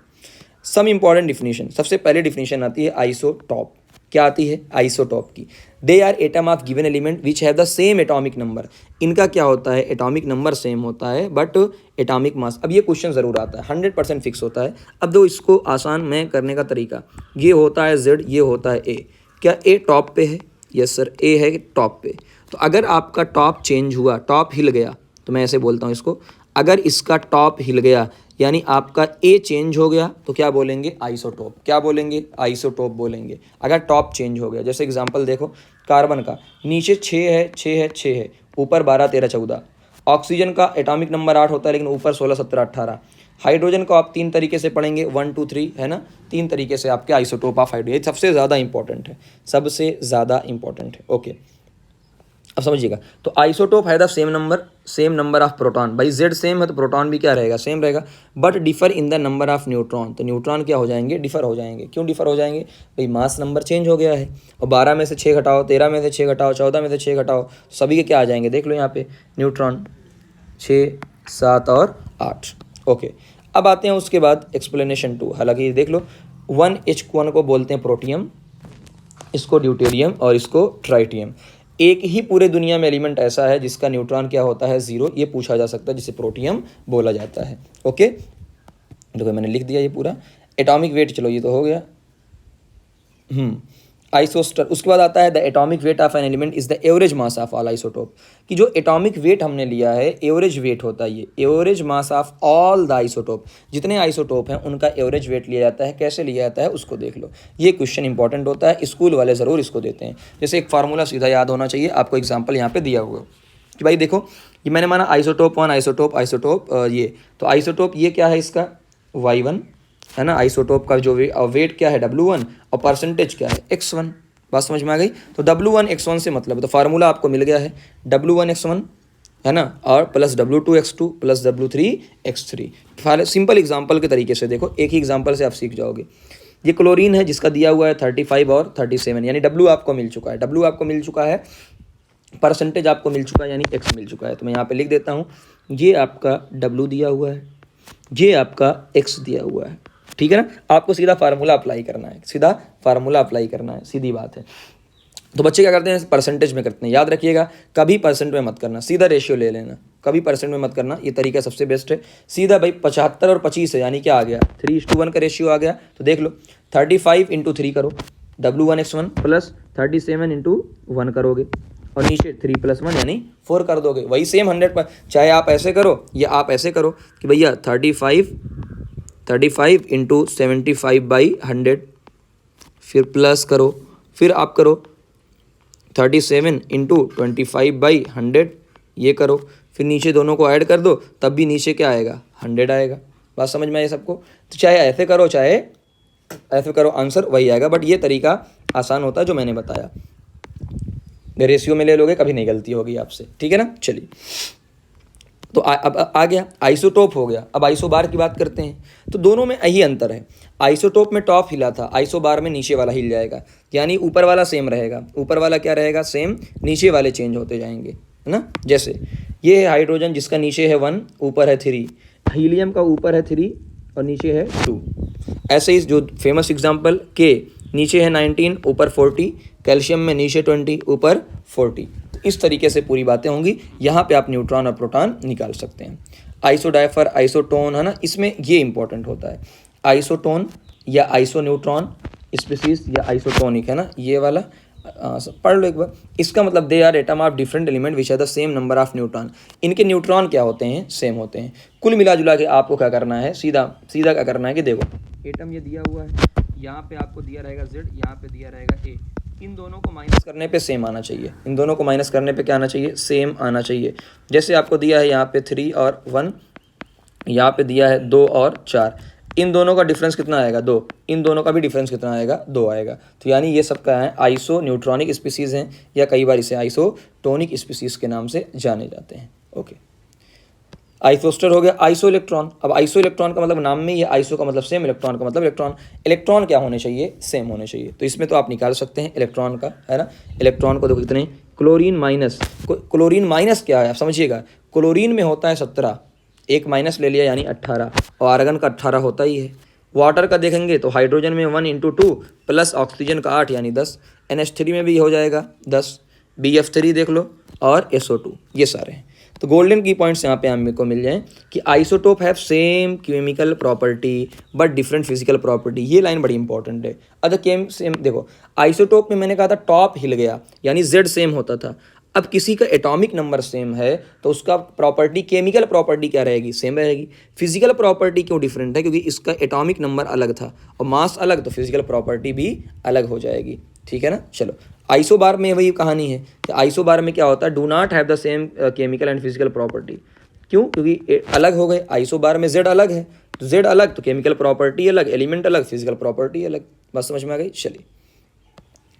सम इंपॉर्टेंट डिफिनीशन, सबसे पहले डिफिनीशन आती है आइसोटॉप। क्या आती है, आइसोटॉप की, they are atom of given element which have the same atomic number. इनका क्या होता है, एटॉमिक नंबर सेम होता है बट एटॉमिक मास। अब ये क्वेश्चन ज़रूर आता है, 100% फिक्स होता है। अब दो इसको आसान में करने का तरीका, ये होता है Z, ये होता है A। क्या A टॉप पे है, यस सर, A है टॉप पे। तो अगर आपका टॉप चेंज हुआ, टॉप हिल गया, तो मैं ऐसे बोलता हूँ इसको, अगर इसका टॉप हिल गया यानी आपका A चेंज हो गया, तो क्या बोलेंगे, आइसोटोप। क्या बोलेंगे, आइसोटोप बोलेंगे, अगर टॉप चेंज हो गया। जैसे एग्जांपल देखो, कार्बन का नीचे 6 है, ऊपर 12 13 14। ऑक्सीजन का एटॉमिक नंबर 8 होता है, लेकिन ऊपर 16 17 18। हाइड्रोजन को आप 3 तरीके से पढ़ेंगे, 1 2 3, है ना, 3 तरीके से आपके आइसोटोप ऑफ हाइड्रोजन। ये सबसे ज़्यादा इंपॉर्टेंट है, सबसे ज़्यादा इंपॉर्टेंट है, ओके। अब समझिएगा, तो आइसोटोप है the same number of proton. भाई Z सेम है तो प्रोटॉन भी क्या रहेगा, सेम रहेगा, but differ in the number of neutron. तो न्यूट्रॉन क्या हो जाएंगे, डिफर हो जाएंगे। क्यों डिफर हो जाएंगे, भाई मास नंबर चेंज हो गया है, और 12 में से 6 घटाओ, 13 में से 6 घटाओ, 14 में से 6 घटाओ, सभी के क्या आ जाएंगे, देख लो यहाँ पे, न्यूट्रॉन 6 7 और 8, ओके। अब आते हैं उसके बाद एक्सप्लेनेशन 2। हालांकि देख लो, 1H1 को बोलते हैं प्रोटियम, इसको ड्यूटेरियम और इसको ट्राइटियम। एक ही पूरे दुनिया में एलिमेंट ऐसा है जिसका न्यूट्रॉन क्या होता है, 0, ये पूछा जा सकता है, जिसे प्रोटियम बोला जाता है, ओके। देखो मैंने लिख दिया ये पूरा। एटॉमिक वेट, चलो ये तो हो गया, आइसोस्टर। उसके बाद आता है the atomic weight of an element is the average mass of all isotope, कि जो एटॉमिक वेट हमने लिया है एवरेज वेट होता है, ये average mass of all the isotope, जितने आइसोटोप हैं उनका एवरेज वेट लिया जाता है। कैसे लिया जाता है उसको देख लो, ये क्वेश्चन इंपॉर्टेंट होता है, स्कूल वाले ज़रूर इसको देते हैं। जैसे एक फार्मूला सीधा याद होना चाहिए आपको, एग्जाम्पल यहाँ पे दिया हुआ कि भाई देखो, ये मैंने माना आइसोटोप 1, आइसोटोप ये, तो आइसोटोप ये क्या है इसका, Y1, है ना। आइसोटोप का जो वेट क्या है, W1, और परसेंटेज क्या है, X1। बात समझ में आ गई। तो W1 X1 से मतलब है, तो फार्मूला आपको मिल गया है W1 X1 है ना, और plus W2x2 plus W3x3। Simple example के तरीके से देखो, एक ही एग्जांपल से आप सीख जाओगे। ये क्लोरीन है जिसका दिया हुआ है 35 और 37, यानी W आपको मिल चुका है, W आपको मिल चुका है, परसेंटेज आपको मिल चुका है, यानी x मिल चुका है। तो मैं यहाँ पे लिख देता हूँ, ये आपका W दिया हुआ है, ये आपका x दिया हुआ है, ठीक है ना। आपको सीधा फार्मूला अप्लाई करना है, सीधा फार्मूला अप्लाई करना है, सीधी बात है। तो बच्चे क्या करते हैं, परसेंटेज में करते हैं। याद रखिएगा, कभी परसेंट में मत करना, सीधा रेशियो ले लेना, कभी परसेंट में मत करना, ये तरीका सबसे बेस्ट है। सीधा भाई 75 और 25 है, यानी क्या आ गया, 3:1 का रेशियो आ गया। तो देख लो, 35 × 3 करो, W1x1 प्लस 37 × 1 करोगे, और नीचे 3 + 1 यानी 4 कर दोगे। वही सेम 100 पर, चाहे आप ऐसे करो या आप ऐसे करो कि भैया 35 × 75/100, फिर प्लस करो, फिर आप करो 37 × 25/100, ये करो, फिर नीचे दोनों को ऐड कर दो, तब भी नीचे क्या आएगा, 100 आएगा। बात समझ में आई सबको। तो चाहे ऐसे करो चाहे ऐसे करो, आंसर वही आएगा। बट ये तरीका आसान होता है जो मैंने बताया, रेशियो में ले लोगे कभी नहीं गलती होगी आपसे, ठीक है ना। चलिए, तो अब आ गया, आइसोटोप हो गया। अब आइसोबार की बात करते हैं। तो दोनों में यही अंतर है, आइसोटोप में टॉप हिला था, आइसोबार में नीचे वाला हिल जाएगा, यानी ऊपर वाला सेम रहेगा, ऊपर वाला क्या रहेगा, सेम, नीचे वाले चेंज होते जाएंगे, है ना। जैसे ये है हाइड्रोजन जिसका नीचे है 1, ऊपर है 3, हीलियम का ऊपर है 3 और नीचे है 2। ऐसे ही जो फेमस एग्जाम्पल के नीचे है 19, ऊपर 40, कैल्शियम में नीचे 20, ऊपर 40। इस तरीके से पूरी बातें होंगी। यहाँ पे आप न्यूट्रॉन और प्रोटॉन निकाल सकते हैं। आइसोडाइफर, आइसोटोन, है ना, इसमें ये इंपॉर्टेंट होता है, आइसोटोन या आइसोन्यूट्रॉन स्पीसीज या आइसोटोनिक, है ना, ये वाला पढ़ लो एक बार। इसका मतलब they are atom of different element which have the same number of neutron. इनके न्यूट्रॉन क्या होते हैं, सेम होते हैं। कुल मिला जुला के आपको क्या करना है, सीधा सीधा क्या करना है कि देखो, एटम ये दिया हुआ है, यहाँ पे आपको दिया रहेगा Z, यहाँ पे दिया रहेगा A, इन दोनों को माइनस करने पे सेम आना चाहिए, इन दोनों को माइनस करने पे क्या आना चाहिए, सेम आना चाहिए। जैसे आपको दिया है यहाँ पे 3 और 1, यहाँ पे दिया है 2 और 4, इन दोनों का डिफरेंस कितना आएगा, 2, इन दोनों का भी डिफरेंस कितना आएगा, 2 आएगा। तो यानी ये सब क्या है, आइसो न्यूट्रॉनिक स्पीसीज़ हैं, या कई बार इसे आइसोटोनिक स्पीसीज़ के नाम से जाने जाते हैं। ओके, आइसोस्टर हो गया, आइसो इलेक्ट्रॉन। अब आइसो इलेक्ट्रॉन का मतलब नाम में ही, आइसो का मतलब सेम, इलेक्ट्रॉन का मतलब इलेक्ट्रॉन। इलेक्ट्रॉन क्या होने चाहिए, सेम होने चाहिए। तो इसमें तो आप निकाल सकते हैं इलेक्ट्रॉन का, है ना। इलेक्ट्रॉन को देखो कितने, क्लोरीन माइनस, क्लोरीन माइनस क्या है आप समझिएगा, क्लोरीन में होता है 17, एक माइनस ले लिया यानी 18, और आर्गन का 18 होता ही है। वाटर का देखेंगे तो हाइड्रोजन में 1 × 2 प्लस ऑक्सीजन का 8 यानी 10, NH3 में भी हो जाएगा 10, BF3 देख लो, और SO2, ये सारे हैं। तो गोल्डन की पॉइंट्स यहाँ पे हमें को मिल जाएं कि isotope have same chemical property but different physical property. ये लाइन बड़ी इंपॉर्टेंट है। अदर केम सेम, देखो आइसोटोप में मैंने कहा था टॉप हिल गया, यानी Z सेम होता था। अब किसी का एटॉमिक नंबर सेम है तो उसका प्रॉपर्टी, केमिकल प्रॉपर्टी क्या रहेगी, सेम रहेगी। फिजिकल प्रॉपर्टी क्यों डिफरेंट है, क्योंकि इसका एटॉमिक नंबर अलग था और मास अलग, तो फिजिकल प्रॉपर्टी भी अलग हो जाएगी, ठीक है ना। चलो, आइसोबार में वही कहानी है कि आइसोबार में क्या होता है, do not have the same chemical and physical property. क्यों, क्योंकि अलग हो गए। आइसोबार में Z अलग है, तो Z अलग तो केमिकल प्रॉपर्टी अलग, एलिमेंट अलग, फिजिकल प्रॉपर्टी अलग। बात समझ में आ गई। चलिए,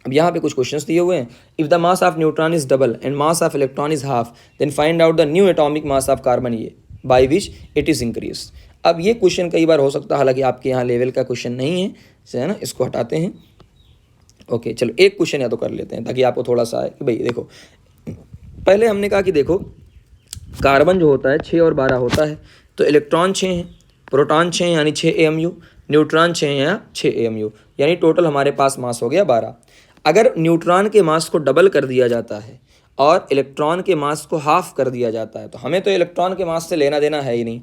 अब यहाँ पे कुछ क्वेश्चंस दिए हुए हैं। If the mass of neutron is double and mass of electron is half, then find out the new atomic mass of carbon, ये by which it is increase. अब ये क्वेश्चन कई बार हो सकता है, हालांकि आपके यहाँ लेवल का क्वेश्चन नहीं है ना, इसको हटाते हैं। ओके, चलो एक क्वेश्चन या तो कर लेते हैं ताकि आपको थोड़ा सा आए कि भाई देखो, पहले हमने कहा कि देखो कार्बन जो होता है 6 और 12 होता है, तो इलेक्ट्रॉन 6 हैं, प्रोटॉन 6 यानी 6 AMU, न्यूट्रॉन 6 या 6 AMU, यानी टोटल हमारे पास मास हो गया 12। अगर न्यूट्रॉन के मास को डबल कर दिया जाता है और इलेक्ट्रॉन के मास को हाफ कर दिया जाता है, तो हमें तो इलेक्ट्रॉन के मास से लेना देना है ही नहीं।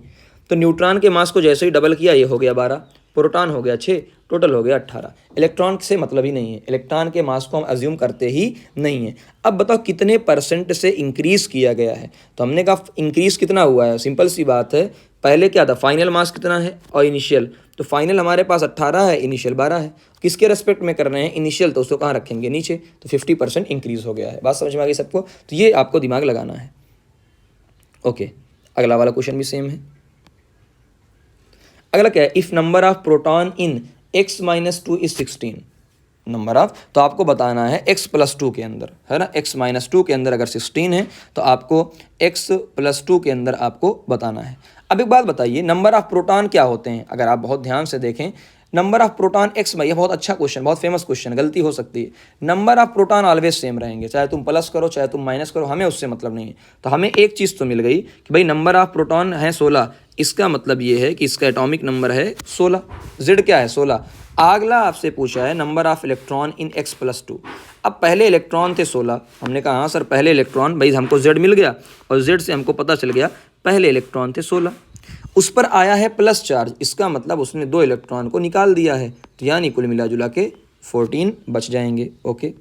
तो न्यूट्रॉन के मास को जैसे ही डबल किया, ये हो गया 12, प्रोटॉन हो गया 6, टोटल हो गया 18। इलेक्ट्रॉन से मतलब ही नहीं है, इलेक्ट्रॉन के मास को हम अज्यूम करते ही नहीं है। अब बताओ कितने % से इंक्रीज़ किया गया है। तो हमने कहा इंक्रीज़ कितना हुआ है, सिंपल सी बात है, पहले क्या था, फाइनल मास कितना है और इनिशियल, तो फाइनल हमारे पास 18 है, इनिशियल 12 है। किसके रेस्पेक्ट में कर रहे हैं, इनिशियल, तो उसको कहाँ रखेंगे, नीचे, तो 50% इंक्रीज़ हो गया है। बात समझ में आ गई सबको। तो ये आपको दिमाग लगाना है। ओके, अगला वाला क्वेश्चन भी सेम है। अगला क्या है, if number of proton in x - 2 is 16, number of, तो आपको बताना है x+2 के अंदर, है ना, x-2 के अंदर अगर 16 है तो आपको x+2 के अंदर आपको बताना है। अब एक बात बताइए, नंबर ऑफ प्रोटॉन क्या होते हैं? अगर आप बहुत ध्यान से देखें, नंबर ऑफ प्रोटॉन एक्स में, ये बहुत अच्छा क्वेश्चन, बहुत फेमस क्वेश्चन, गलती हो सकती है। Number of proton always same रहेंगे, चाहे तुम प्लस करो चाहे तुम माइनस करो, हमें उससे मतलब नहीं है। तो हमें एक चीज़ तो मिल गई कि भाई नंबर ऑफ प्रोटॉन है 16, इसका मतलब ये है कि इसका एटॉमिक नंबर है 16, जेड क्या है 16। अगला आपसे पूछा है number of electron in x+2। अब पहले इलेक्ट्रॉन थे 16, हमने कहा हाँ सर पहले इलेक्ट्रॉन, भाई हमको z मिल गया और z से हमको पता चल गया पहले इलेक्ट्रॉन थे 16, उस पर आया है प्लस चार्ज, इसका मतलब उसने 2 इलेक्ट्रॉन को निकाल दिया है, तो यानी कुल मिला जुला के 14 बच जाएंगे। ओके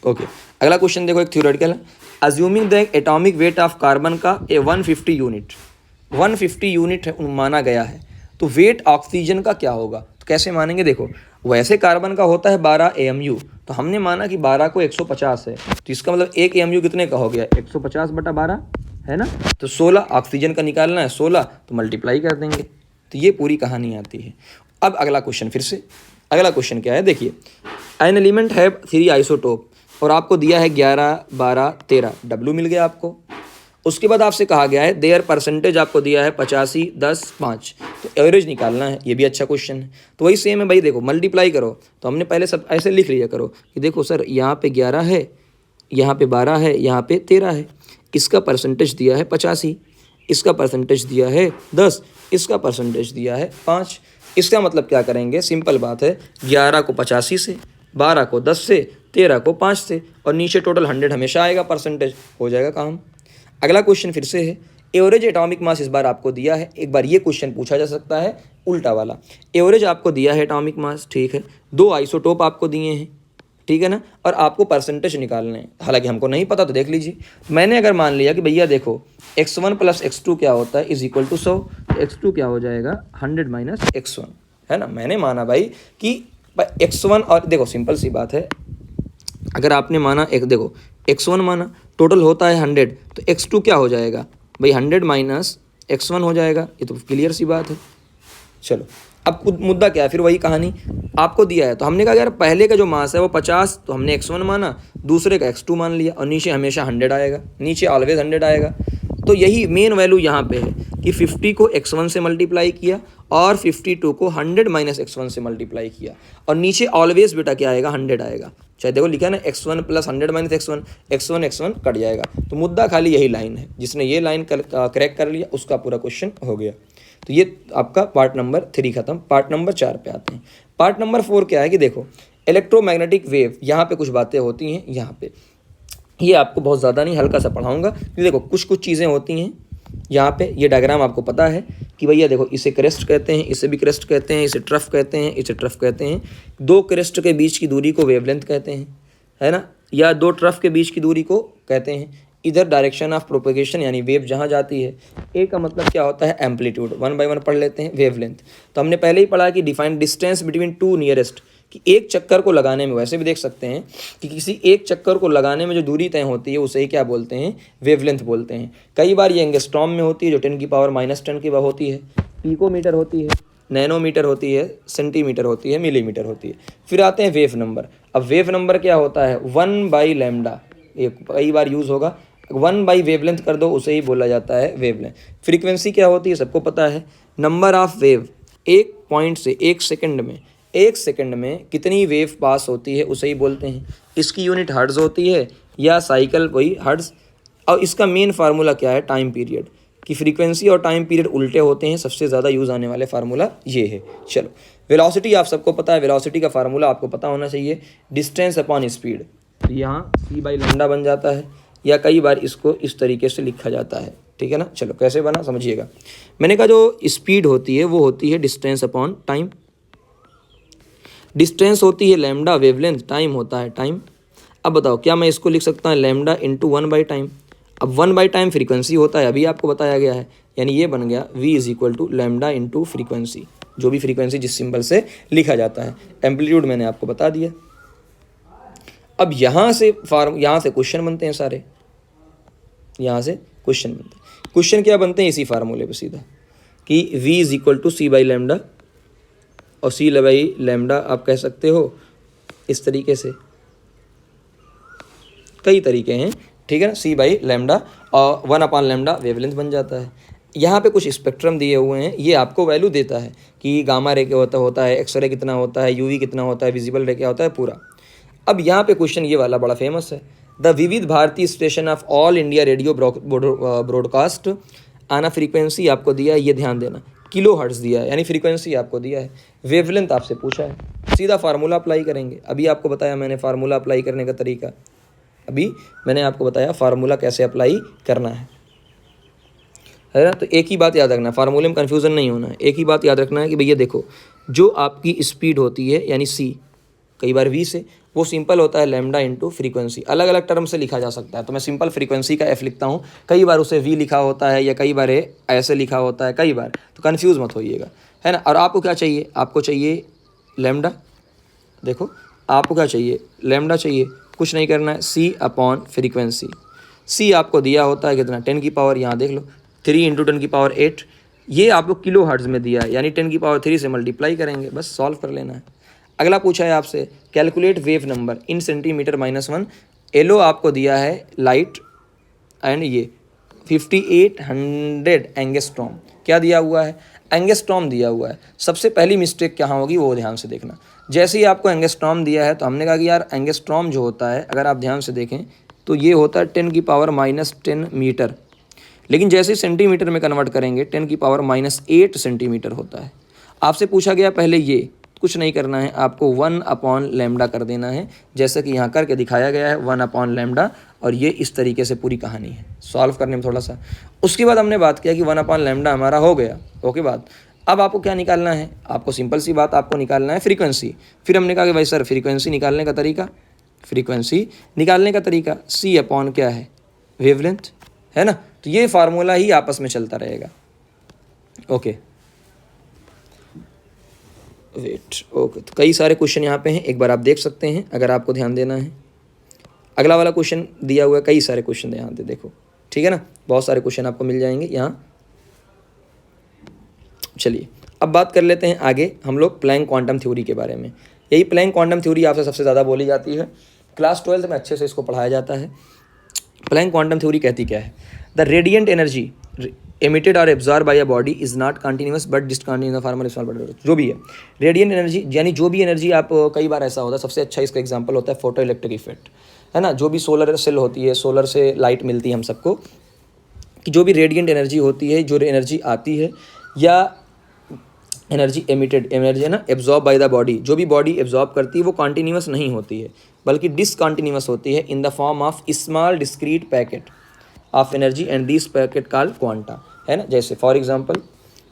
ओके, अगला क्वेश्चन देखो, एक थ्योरेटिकल है। Assuming the atomic weight of carbon का 150 यूनिट, 150 यूनिट है माना गया है, तो वेट ऑक्सीजन का क्या होगा? तो कैसे मानेंगे? देखो, वैसे कार्बन का होता है 12 AMU, तो हमने माना कि 12 को 150 है, तो इसका मतलब 1 AMU कितने का हो गया? 150/12 है ना। तो 16 ऑक्सीजन का निकालना है, 16 तो मल्टीप्लाई कर देंगे, तो ये पूरी कहानी आती है। अब अगला क्वेश्चन, फिर से अगला क्वेश्चन क्या है, देखिए, एन एलिमेंट है 3 आइसोटोप और आपको दिया है 11, 12, 13, W मिल गया आपको। उसके बाद आपसे कहा गया है देयर परसेंटेज आपको दिया है 85, 10, 5, तो एवरेज निकालना है। ये भी अच्छा क्वेश्चन है, तो वही सेम है भाई, देखो मल्टीप्लाई करो, तो हमने पहले सब ऐसे लिख लिया करो कि देखो सर यहाँ पे 11 है, यहाँ पे 12 है, यहाँ पे 13 है, इसका परसेंटेज दिया है 85, इसका परसेंटेज दिया है 10, इसका परसेंटेज दिया है 5। इसका मतलब क्या करेंगे? सिंपल बात है, 11 को 85 से, 12 को 10 से, 13 को 5 से, और नीचे टोटल 100 हमेशा आएगा, परसेंटेज हो जाएगा काम। अगला क्वेश्चन फिर से है, एवरेज एटॉमिक मास इस बार आपको दिया है, एक बार ये क्वेश्चन पूछा जा सकता है उल्टा वाला। एवरेज आपको दिया है एटॉमिक मास, ठीक है, 2 आइसोटोप आपको दिए हैं, ठीक है ना, और आपको परसेंटेज निकालने हैं। हालांकि हमको नहीं पता तो देख लीजिए, मैंने अगर मान लिया कि भैया देखो x1 + x2 क्या होता है इज इक्वल टू 100, तो x2 क्या हो जाएगा 100 - x1, है ना। मैंने माना भाई कि x1, और देखो सिंपल सी बात है, अगर आपने माना एक, देखो x1 माना, टोटल होता है 100, तो x2 क्या हो जाएगा भाई 100 - x1 हो जाएगा, ये तो क्लियर सी बात है। चलो, अब मुद्दा क्या है, फिर वही कहानी आपको दिया है, तो हमने कहा यार पहले का जो मास है वो 50, तो हमने x1 माना, दूसरे का x2 मान लिया, और नीचे हमेशा 100 आएगा, नीचे ऑलवेज 100 आएगा। तो यही मेन वैल्यू यहाँ पे है कि 50 को x1 से मल्टीप्लाई किया और 52 को 100 - x1 से मल्टीप्लाई किया, और नीचे ऑलवेज बेटा क्या आएगा 100 आएगा। चाहे देखो लिखा है ना x1 + 100 - x1, x1 x1 cut जाएगा। तो मुद्दा खाली यही लाइन है, जिसने ये लाइन करेक्ट कर लिया उसका पूरा क्वेश्चन हो गया। तो ये आपका पार्ट नंबर 3 खत्म। पार्ट नंबर 4 पे आते हैं। पार्ट नंबर 4 क्या है कि देखो, इलेक्ट्रोमैग्नेटिक वेव, यहाँ पे कुछ बातें होती हैं, यहाँ पे ये आपको बहुत ज़्यादा नहीं हल्का सा पढ़ाऊंगा, क्योंकि देखो कुछ कुछ चीज़ें होती हैं यहाँ पे। ये डायग्राम आपको पता है कि भैया देखो, इसे क्रेस्ट कहते हैं, इसे भी क्रेस्ट कहते हैं, इसे ट्रफ कहते हैं, इसे ट्रफ कहते हैं। 2 क्रेस्ट के बीच की दूरी को वेवलेंथ कहते हैं, है ना, या 2 ट्रफ के बीच की दूरी को कहते हैं। इधर डायरेक्शन ऑफ प्रोपेगेशन यानी वेव जहाँ जाती है, ए का मतलब क्या होता है एम्पलीट्यूड, 1 बाय 1 पढ़ लेते हैं। वेवलेंथ तो हमने पहले ही पढ़ा कि डिफाइन डिस्टेंस बिटवीन 2 नियरेस्ट, कि एक चक्कर को लगाने में, वैसे भी देख सकते हैं कि किसी एक चक्कर को लगाने में जो दूरी तय होती है उसे ही क्या बोलते हैं, वेवलेंथ बोलते हैं। कई बार ये एंगस्ट्रॉम में होती है जो 10⁻⁻10 की होती है, पिकोमीटर होती है, नैनोमीटर होती है, सेंटीमीटर होती है, मिलीमीटर होती है। फिर आते हैं वेव नंबर। अब वेव नंबर क्या होता है 1/λ, ये कई बार यूज़ होगा, 1 वेवलेंथ कर दो उसे ही बोला जाता है वेवलेंथ। फ्रीक्वेंसी क्या होती है सबको पता है, नंबर ऑफ वेव, एक पॉइंट से एक सेकंड में कितनी वेव पास होती है उसे ही बोलते हैं। इसकी यूनिट हर्ट्ज होती है या साइकिल, वही हर्ट्ज। और इसका मेन फार्मूला क्या है, टाइम पीरियड, कि फ्रीक्वेंसी और टाइम पीरियड उल्टे होते हैं, सबसे ज़्यादा यूज़ आने वाले फार्मूला ये है। चलो, वेलोसिटी आप सबको पता है, वेलोसिटी का फार्मूला आपको पता होना चाहिए, डिस्टेंस अपॉन स्पीड। तो यहाँ c/λ बन जाता है, या कई बार इसको इस तरीके से लिखा जाता है, ठीक है ना। चलो कैसे बना समझिएगा। मैंने कहा जो स्पीड होती है वो होती है डिस्टेंस अपॉन टाइम, डिस्टेंस होती है लैम्डा, वेवलेंथ, टाइम होता है टाइम। अब बताओ क्या मैं इसको लिख सकता हूँ लैम्डा इंटू 1/टाइम। अब 1/टाइम फ्रीक्वेंसी होता है, अभी आपको बताया गया है, यानी ये बन गया v = लैम्डा इंटू फ्रीक्वेंसी, जो भी फ्रीक्वेंसी जिस सिंबल से लिखा जाता है। एम्पलीट्यूड मैंने आपको बता दिया। अब यहाँ से क्वेश्चन बनते हैं सारे, यहाँ से क्वेश्चन बनते हैं। क्वेश्चन क्या बनते हैं, इसी फार्मूले पे सीधा, कि v = c/λ और सी बाई लैम्डा आप कह सकते हो इस तरीके से, कई तरीके हैं, ठीक है ना। सी बाई लैम्डा और 1 लैम्डा वेवलेंथ बन जाता है। यहाँ पे कुछ स्पेक्ट्रम दिए हुए हैं, ये आपको वैल्यू देता है कि गामा रे क्या होता है, एक्सरे कितना होता है, यूवी कितना होता है, विजिबल रे क्या होता है पूरा। अब यहाँ पे क्वेश्चन ये वाला बड़ा फेमस है, the Vividh Bharati station of All India Radio broadcast आना फ्रीक्वेंसी आपको दिया है, ये ध्यान देना, किलो हर्ट्ज़ दिया है, यानी फ्रीक्वेंसी आपको दिया है, वेवलेंथ आपसे पूछा है, सीधा फार्मूला अप्लाई करेंगे। अभी आपको बताया मैंने फार्मूला अप्लाई करने का तरीका, अभी मैंने आपको बताया फार्मूला कैसे अप्लाई करना है ना। तो एक ही बात याद रखना, फार्मूले में कन्फ्यूज़न नहीं होना है, एक ही बात याद रखना है कि भैया देखो, जो आपकी स्पीड होती है यानी सी, कई बार वी से, वो सिंपल होता है लैम्डा इंटू फ्रीक्वेंसी, अलग अलग टर्म से लिखा जा सकता है। तो मैं सिंपल फ्रीक्वेंसी का एफ लिखता हूँ, कई बार उसे वी लिखा होता है या कई बार ऐसे लिखा होता है, कई बार, तो कन्फ्यूज़ मत होइएगा, है ना। और आपको क्या चाहिए, आपको चाहिए लैम्डा, देखो आपको क्या चाहिए, लैम्डा चाहिए, कुछ नहीं करना है, सी अपॉन फ्रीक्वेंसी। सी आपको दिया होता है कितना, 10 की पावर, यहाँ देख लो 3 इंटू 10 की पावर 8, ये आपको किलो हर्ट्ज़ में दिया है, यानी 10 की पावर 3 से मल्टीप्लाई करेंगे, बस सॉल्व कर लेना है। अगला पूछा है आपसे, calculate wave number in centimetre -1, एलो आपको दिया है लाइट एंड ये 5800 एंगस्ट्रॉम, क्या दिया हुआ है, एंगस्ट्रॉम दिया हुआ है। सबसे पहली मिस्टेक क्या होगी वो ध्यान से देखना, जैसे ही आपको एंगस्ट्रॉम दिया है तो हमने कहा कि यार एंगस्ट्रॉम जो होता है, अगर आप ध्यान से देखें तो ये होता है 10 की पावर -10 मीटर, लेकिन जैसे सेंटीमीटर में कन्वर्ट करेंगे 10 की पावर -8 सेंटीमीटर होता है। आपसे पूछा गया पहले ये, कुछ नहीं करना है, आपको 1 अपॉन लैम्डा कर देना है, जैसे कि यहाँ करके दिखाया गया है 1 अपॉन लैम्डा, और ये इस तरीके से पूरी कहानी है, सॉल्व करने में थोड़ा सा। उसके बाद हमने बात किया कि 1 अपॉन लैम्डा हमारा हो गया, ओके बात। अब आपको क्या निकालना है, आपको सिंपल सी बात, आपको निकालना है फ्रीक्वेंसी। फिर हमने कहा कि भाई सर फ्रीक्वेंसी निकालने का तरीका, फ्रीक्वेंसी निकालने का तरीका सी अपॉन क्या है, वेवलेंथ, है ना। तो ये फार्मूला ही आपस में चलता रहेगा, ओके वेट, ओके। तो कई सारे क्वेश्चन यहाँ पे हैं, एक बार आप देख सकते हैं अगर आपको ध्यान देना है। अगला वाला क्वेश्चन दिया हुआ है, कई सारे क्वेश्चन यहाँ पे देखो, ठीक है ना, बहुत सारे क्वेश्चन आपको मिल जाएंगे यहाँ। चलिए अब बात कर लेते हैं आगे हम लोग प्लैंक क्वांटम थ्योरी के बारे में। यही प्लैंक क्वांटम थ्योरी आपसे सबसे ज़्यादा बोली जाती है, क्लास 12th में अच्छे से इसको पढ़ाया जाता है। प्लैंक क्वांटम थ्योरी कहती क्या है, द रेडियंट एनर्जी एमिटेड और absorb by a body is not continuous but discontinuous in the form of small body, जो भी है रेडियंट एनर्जी, यानी जो भी एनर्जी आप, कई बार ऐसा होता है, सबसे अच्छा इसका एग्जांपल होता है फोटो इलेक्ट्रिक इफेक्ट, है ना। जो भी सोलर सेल होती है, सोलर से लाइट मिलती है हम सबको, कि जो भी रेडियंट एनर्जी होती है, जो एनर्जी आती है, या एनर्जी एमिटेड एनर्जी है ना, एब्जॉर्ब बाय द बॉडी, जो भी बॉडी एब्जॉर्ब करती है वो कॉन्टीन्यूस नहीं होती है बल्कि डिसकॉन्टीन्यूस होती है, इन the form of small discrete packet of energy and this packet called quanta, है ना। जैसे फॉर एग्जांपल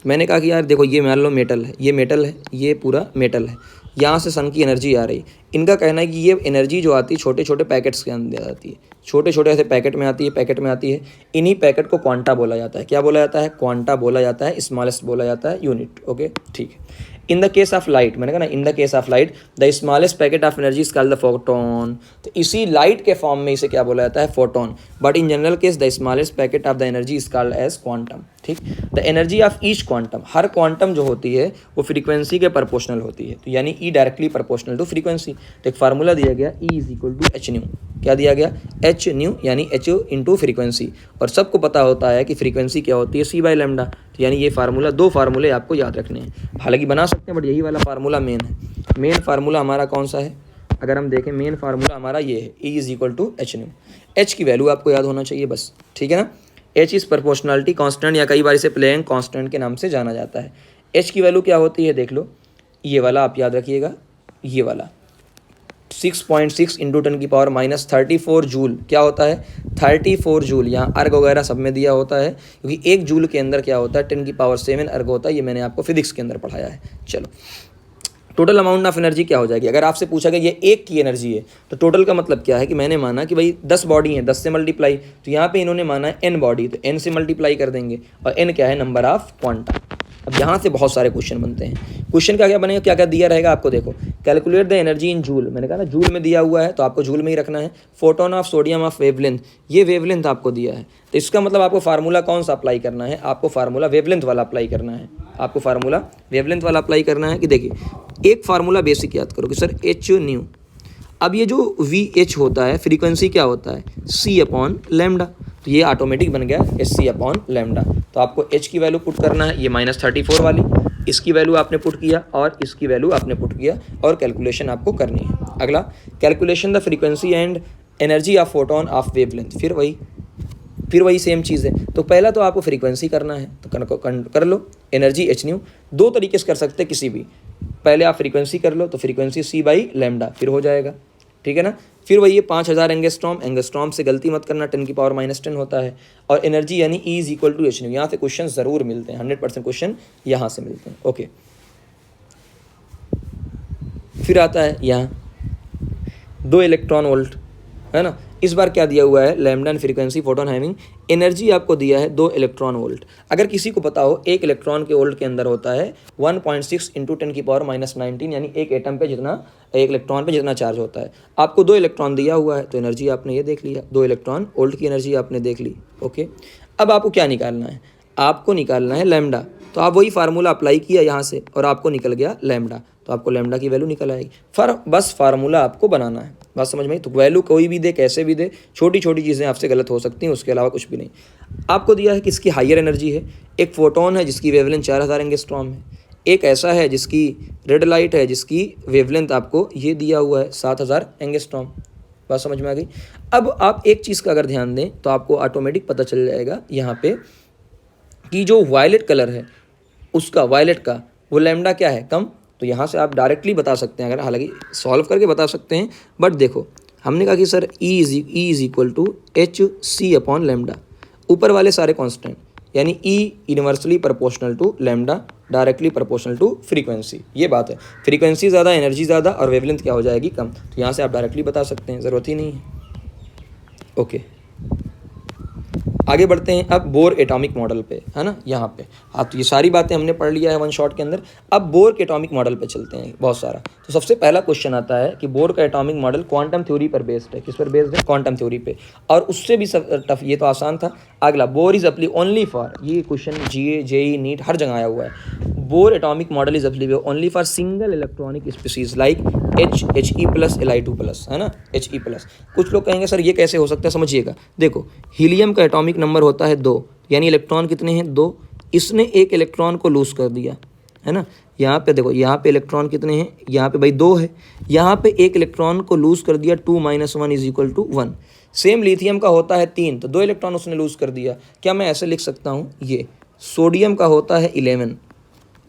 मैंने कहा कि यार देखो ये मान लो मेटल है, ये मेटल है, ये पूरा मेटल है, यहाँ से सन की एनर्जी आ रही, इनका कहना है कि ये एनर्जी जो आती है छोटे छोटे पैकेट्स के अंदर आती है, छोटे छोटे ऐसे पैकेट में आती है, पैकेट में आती है, इन्हीं पैकेट को क्वांटा बोला जाता है। क्या बोला जाता है, क्वांटा बोला जाता है, स्मॉलेस्ट बोला जाता है, यूनिट, ओके ठीक है। In the case of light, मैंने कहा ना in the case of light the smallest packet of energy is called the photon, तो इसी लाइट के फॉर्म में इसे क्या बोला जाता है, photon, but in general case the smallest packet of the energy is called as quantum, ठीक। The energy of each quantum, हर क्वांटम जो होती है वो फ्रीक्वेंसी के प्रोपोर्शनल होती है, तो यानी E directly proportional to frequency. तो एक फार्मूला दिया गया E is equal to H nu, क्या दिया गया, एच न्यू, यानी एच इंटू फ्रीक्वेंसी, और सबको पता होता है कि फ्रीक्वेंसी क्या होती है, सी बाई लैम्डा, तो यानी ये फार्मूला, दो फार्मूले आपको याद रखने हैं, हालांकि बना सकते हैं बट यही वाला फार्मूला मेन है। मेन फार्मूला हमारा कौन सा है, अगर हम देखें मेन फार्मूला हमारा ये है, E is equal to H nu, H की वैल्यू आपको याद होना चाहिए बस, ठीक है ना। एच इज प्रोपोर्शनलिटी कांस्टेंट, या कई बार इसे प्लैंक कांस्टेंट के नाम से जाना जाता है। एच की वैल्यू क्या होती है, देख लो, ये वाला आप याद रखिएगा, ये वाला 6.6 इंटू 10 की पावर -34 जूल, क्या होता है 34 जूल, यहाँ अर्ग वगैरह सब में दिया होता है, क्योंकि एक जूल के अंदर क्या होता है 10 की पावर 7 अर्ग होता है, ये मैंने आपको फिजिक्स के अंदर पढ़ाया है। चलो टोटल अमाउंट ऑफ एनर्जी क्या हो जाएगी, अगर आपसे पूछा गया ये एक की एनर्जी है तो टोटल का मतलब क्या है कि मैंने माना कि भाई 10 बॉडी हैं, 10 से मल्टीप्लाई, तो यहाँ पे इन्होंने माना है n बॉडी, तो n से मल्टीप्लाई कर देंगे, और n क्या है, नंबर ऑफ क्वांटा। अब यहाँ से बहुत सारे क्वेश्चन बनते हैं, क्वेश्चन क्या क्या बनेगा, क्या क्या दिया रहेगा आपको, देखो calculate the energy in joule, मैंने कहा ना जूल में दिया हुआ है तो आपको जूल में ही रखना है। Photon of sodium of wavelength, ये वेवलेंथ आपको दिया है, तो इसका मतलब आपको फार्मूला कौन सा अप्लाई करना है, आपको फार्मूला वेवलेंथ वाला अप्लाई करना है आपको फार्मूला वेवलेंथ वाला अप्लाई करना है कि देखिए एक फार्मूला बेसिक याद करो कि सर एच न्यू, अब ये जो वी एच होता है फ्रीक्वेंसी क्या होता है सी अपॉन लैम्डा, तो ये ऑटोमेटिक बन गया एस सी अपॉन लैम्डा। तो आपको एच की वैल्यू पुट करना है, ये -34 वाली, इसकी वैल्यू आपने पुट किया और इसकी वैल्यू आपने पुट किया और कैलकुलेशन आपको करनी है। अगला calculation the frequency and energy of photon of wavelength, फिर वही सेम चीज़ है। तो पहला तो आपको फ्रीक्वेंसी करना है तो कर लो, एनर्जी एच न्यू, दो तरीके से कर सकते हैं किसी भी, पहले आप फ्रीक्वेंसी कर लो तो फ्रीक्वेंसी सी बाई लैम्डा फिर हो जाएगा, ठीक है ना। फिर वही 5000 एंगस्ट्रॉम से गलती मत करना, 10⁻⁻10 होता है, और एनर्जी यानी E is equal to H nu. यहाँ से क्वेश्चन ज़रूर मिलते हैं, 100% क्वेश्चन यहाँ से मिलते हैं। ओके, फिर आता है यहाँ 2 इलेक्ट्रॉन वोल्ट, है ना। इस बार क्या दिया हुआ है, lambda and frequency photon having, energy आपको दिया है 2 इलेक्ट्रॉन वोल्ट। अगर किसी को पता हो 1 इलेक्ट्रॉन के वोल्ट के अंदर होता है 1.6 × 10⁻⁻19, यानी एक एटम पे जितना, एक इलेक्ट्रॉन पे जितना चार्ज होता है। आपको 2 इलेक्ट्रॉन दिया हुआ है तो एनर्जी आपने ये देख लिया, 2 इलेक्ट्रॉन वोल्ट की एनर्जी आपने देख ली। ओके, अब आपको क्या निकालना है, आपको निकालना है लैम्डा। तो आप वही फार्मूला अप्लाई किया यहाँ से और आपको निकल गया लैम्डा, तो आपको लैम्डा की वैल्यू निकल आएगी। बस फार्मूला आपको बनाना है, बात समझ में आई। तो वैल्यू कोई भी दे, कैसे भी दे, छोटी छोटी चीज़ें आपसे गलत हो सकती हैं, उसके अलावा कुछ भी नहीं। आपको दिया है कि इसकी हाइयर एनर्जी है, एक फोटोन है जिसकी वेवलेंथ 4000 एंगस्ट्रॉम है, एक ऐसा है जिसकी रेड लाइट है जिसकी वेवलेंथ आपको ये दिया हुआ है 7000 एंगस्ट्रॉम। बात समझ में आ गई। अब आप एक चीज़ का अगर ध्यान दें तो आपको ऑटोमेटिक पता चल जाएगा यहाँ पे कि जो वायलेट कलर है उसका, वायलेट का वो लैम्डा क्या है, कम। तो यहाँ से आप डायरेक्टली बता सकते हैं, अगर हालांकि सॉल्व करके बता सकते हैं, बट देखो हमने कहा कि sir E is equal to H C upon lambda, ऊपर वाले सारे कांस्टेंट, यानी E inversely proportional to lambda, directly proportional to frequency. ये बात है, फ्रीक्वेंसी ज़्यादा, एनर्जी ज़्यादा और वेवलेंथ क्या हो जाएगी, कम। तो यहाँ से आप डायरेक्टली बता सकते हैं, ज़रूरत ही नहीं है। ओके, आगे बढ़ते हैं अब बोर एटॉमिक मॉडल पे, है ना। यहाँ पे आप तो ये सारी बातें हमने पढ़ लिया है वन शॉट के अंदर। अब बोर के एटॉमिक मॉडल पे चलते हैं बहुत सारा। तो सबसे पहला क्वेश्चन आता है कि बोर का एटॉमिक मॉडल क्वांटम थ्योरी पर बेस्ड है। किस पर बेस्ड है, क्वांटम थ्योरी पे। और उससे भी टफ, ये तो आसान था। अगला, Bohr is apply only for, ये क्वेश्चन GA JEE नीट हर जगह आया हुआ है। Bohr atomic model is applicable only for single electronic species like He+ Li2+, है ना, He+। कुछ लोग कहेंगे सर ये कैसे हो सकता है, समझिएगा। देखो, हीलियम का एटॉमिक नंबर होता है 2, यानी इलेक्ट्रॉन कितने हैं, 2। इसने एक इलेक्ट्रॉन को लूज कर दिया, है ना। यहाँ पे देखो, यहाँ पे इलेक्ट्रॉन कितने हैं, यहाँ पे भाई 2 है, यहाँ पे एक इलेक्ट्रॉन को लूज कर दिया, 2 - 1 = 1। सेम लिथियम का होता है 3, तो 2 इलेक्ट्रॉन उसने लूज कर दिया। क्या मैं ऐसे लिख सकता हूँ, ये सोडियम का होता है 11,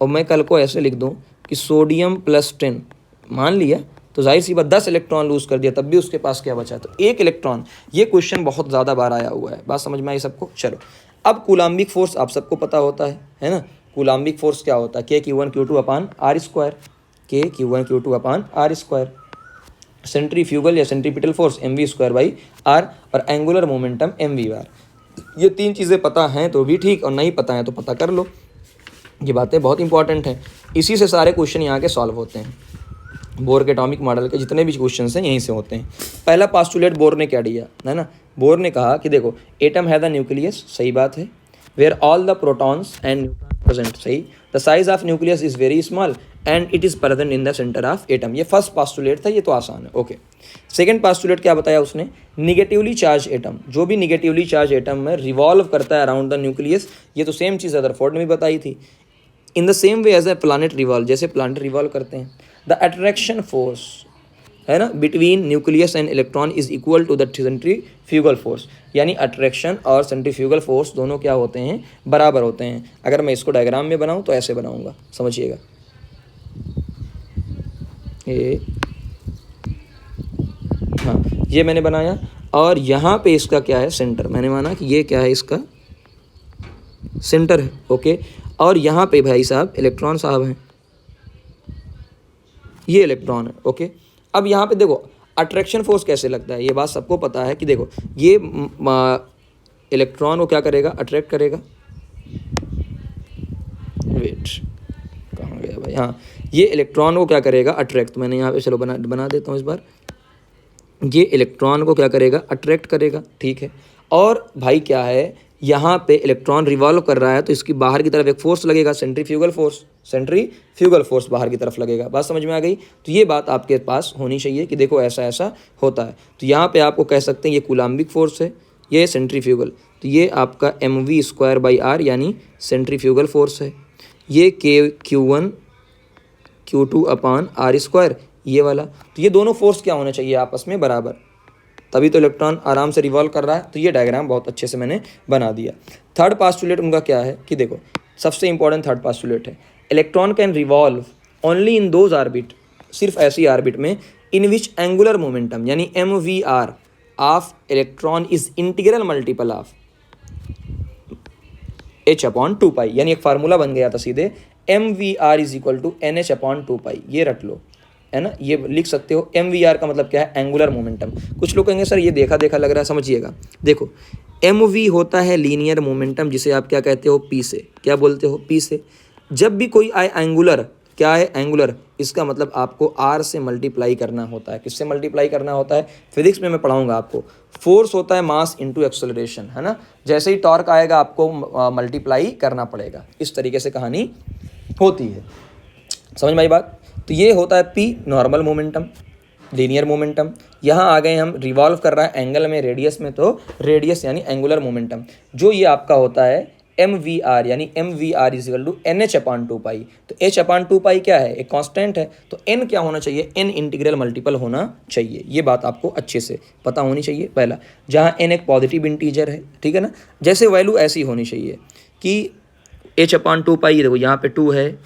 और मैं कल को ऐसे लिख दूँ कि सोडियम +10, मान लिया, तो जाहिर सी बात 10 इलेक्ट्रॉन लूज कर दिया, तब भी उसके पास क्या बचा, तो 1 इलेक्ट्रॉन। ये क्वेश्चन बहुत ज़्यादा बार आया हुआ है, बात समझ में आई सबको। चलो, अब कूलाम्बिक फोर्स आप सबको पता होता है ना। कूलाम्बिक फोर्स क्या होता है, K(Q1Q2/R², K(Q1Q2/R²। सेंट्रीफ्यूगल या सेंट्रीपिटल फोर्स mv²/r, और एंगुलर मोमेंटम mv²। ये 3 चीज़ें पता हैं तो भी ठीक, और नहीं पता है तो पता कर लो। ये बातें बहुत इंपॉर्टेंट हैं, इसी से सारे क्वेश्चन यहाँ के सॉल्व होते हैं। बोर के एटॉमिक मॉडल के जितने भी क्वेश्चन हैं यहीं से होते हैं। पहला पास्टुलेट बोर ने क्या दिया, है ना। बोर ने कहा कि देखो, एटम है द न्यूक्लियस, सही बात है, where all the protons and neutrons present, सही। The size of nucleus is very small and it is present in the centre of atom. ये फर्स्ट पास्टुलेट था, ये तो आसान है। ओके, सेकेंड पास्टुलेट क्या बताया उसने, निगेटिवली चार्ज एटम, जो भी निगेटिवली चार्ज एटम में रिवॉल्व करता है अराउंड द न्यूक्लियस, ये तो सेम चीज़ रदरफोर्ड ने भी बताई थी। In the same way as a planet revolve, जैसे प्लानट रिवॉल्व करते हैं। द अट्रैक्शन फोर्स, है ना, between nucleus and electron is equal to the centrifugal force, यानी अट्रैक्शन और सेंट्रीफ्यूगल फोर्स दोनों क्या होते हैं, बराबर होते हैं। अगर मैं इसको डायग्राम में बनाऊं तो ऐसे बनाऊंगा, समझिएगा। हाँ, ये मैंने बनाया, और यहाँ पे इसका क्या है, सेंटर। मैंने माना कि ये क्या है, इसका सेंटर है। ओके, और यहाँ पे भाई साहब इलेक्ट्रॉन साहब हैं, ये इलेक्ट्रॉन है। ओके, अब यहाँ पे देखो अट्रैक्शन फोर्स कैसे लगता है, ये बात सबको पता है कि देखो ये इलेक्ट्रॉन को क्या करेगा, अट्रैक्ट करेगा। वेट, कहाँ गया भाई, हाँ, ये इलेक्ट्रॉन को क्या करेगा, अट्रैक्ट। तो मैंने यहाँ पे चलो बना देता हूँ इस बार। ये इलेक्ट्रॉन को क्या करेगा, अट्रैक्ट करेगा, ठीक है। और भाई क्या है, यहाँ पे इलेक्ट्रॉन रिवॉल्व कर रहा है तो इसकी बाहर की तरफ एक फोर्स लगेगा, सेंट्रीफ्यूगल फोर्स बाहर की तरफ लगेगा। बात समझ में आ गई? तो ये बात आपके पास होनी चाहिए कि देखो ऐसा ऐसा होता है। तो यहाँ पे आपको कह सकते हैं ये कूलाम्बिक फोर्स है, ये सेंट्रीफ्यूगल, तो ये आपका mv²/r यानी सेंट्रीफ्यूगल फोर्स है। ये Q1 Q2/r², ये वाला। तो ये दोनों फोर्स क्या होने चाहिए आपस में बराबर, तभी तो इलेक्ट्रॉन आराम से रिवॉल्व कर रहा है। तो ये डायग्राम बहुत अच्छे से मैंने बना दिया। थर्ड पास्टुलेट उनका क्या है कि देखो सबसे इंपॉर्टेंट थर्ड पास्टुलेट है, electron can revolve only in those orbit, सिर्फ ऐसी ऑर्बिट में इन विच एंगुलर मोमेंटम यानी MVR of electron is integral multiple of h/2π, यानी एक फार्मूला बन गया था सीधे, MVR = NH/2π। ये रट लो, है ना, ये लिख सकते हो। MVR का मतलब क्या है, एंगुलर मोमेंटम। कुछ लोग कहेंगे सर ये देखा देखा लग रहा है, समझिएगा। देखो MV होता है लीनियर मोमेंटम, जिसे आप क्या कहते हो, P से, क्या बोलते हो, P से। जब भी कोई आए एंगुलर, क्या है एंगुलर, इसका मतलब आपको R से मल्टीप्लाई करना होता है। किससे मल्टीप्लाई करना होता है, फिजिक्स में मैं पढ़ाऊंगा आपको। फोर्स होता है मास इंटू एक्सेलरेशन, है ना। जैसे ही टॉर्क आएगा आपको मल्टीप्लाई करना पड़ेगा, इस तरीके से कहानी होती है। समझ में आई बात? तो ये होता है P, normal momentum, linear momentum. यहाँ आ गए हम, रिवॉल्व कर रहा है एंगल में, रेडियस में, तो रेडियस यानी एंगुलर मोमेंटम, जो ये आपका होता है MVR, यानी MVR = NH/2π। तो h/2π क्या है, एक कांस्टेंट है, तो n क्या होना चाहिए, n इंटीग्रल मल्टीपल होना चाहिए। ये बात आपको अच्छे से पता होनी चाहिए। पहला, जहाँ n एक पॉजिटिव इंटीजर है, ठीक है ना, जैसे वैल्यू ऐसी होनी चाहिए कि h/2π, देखो यहाँ पे 2 है,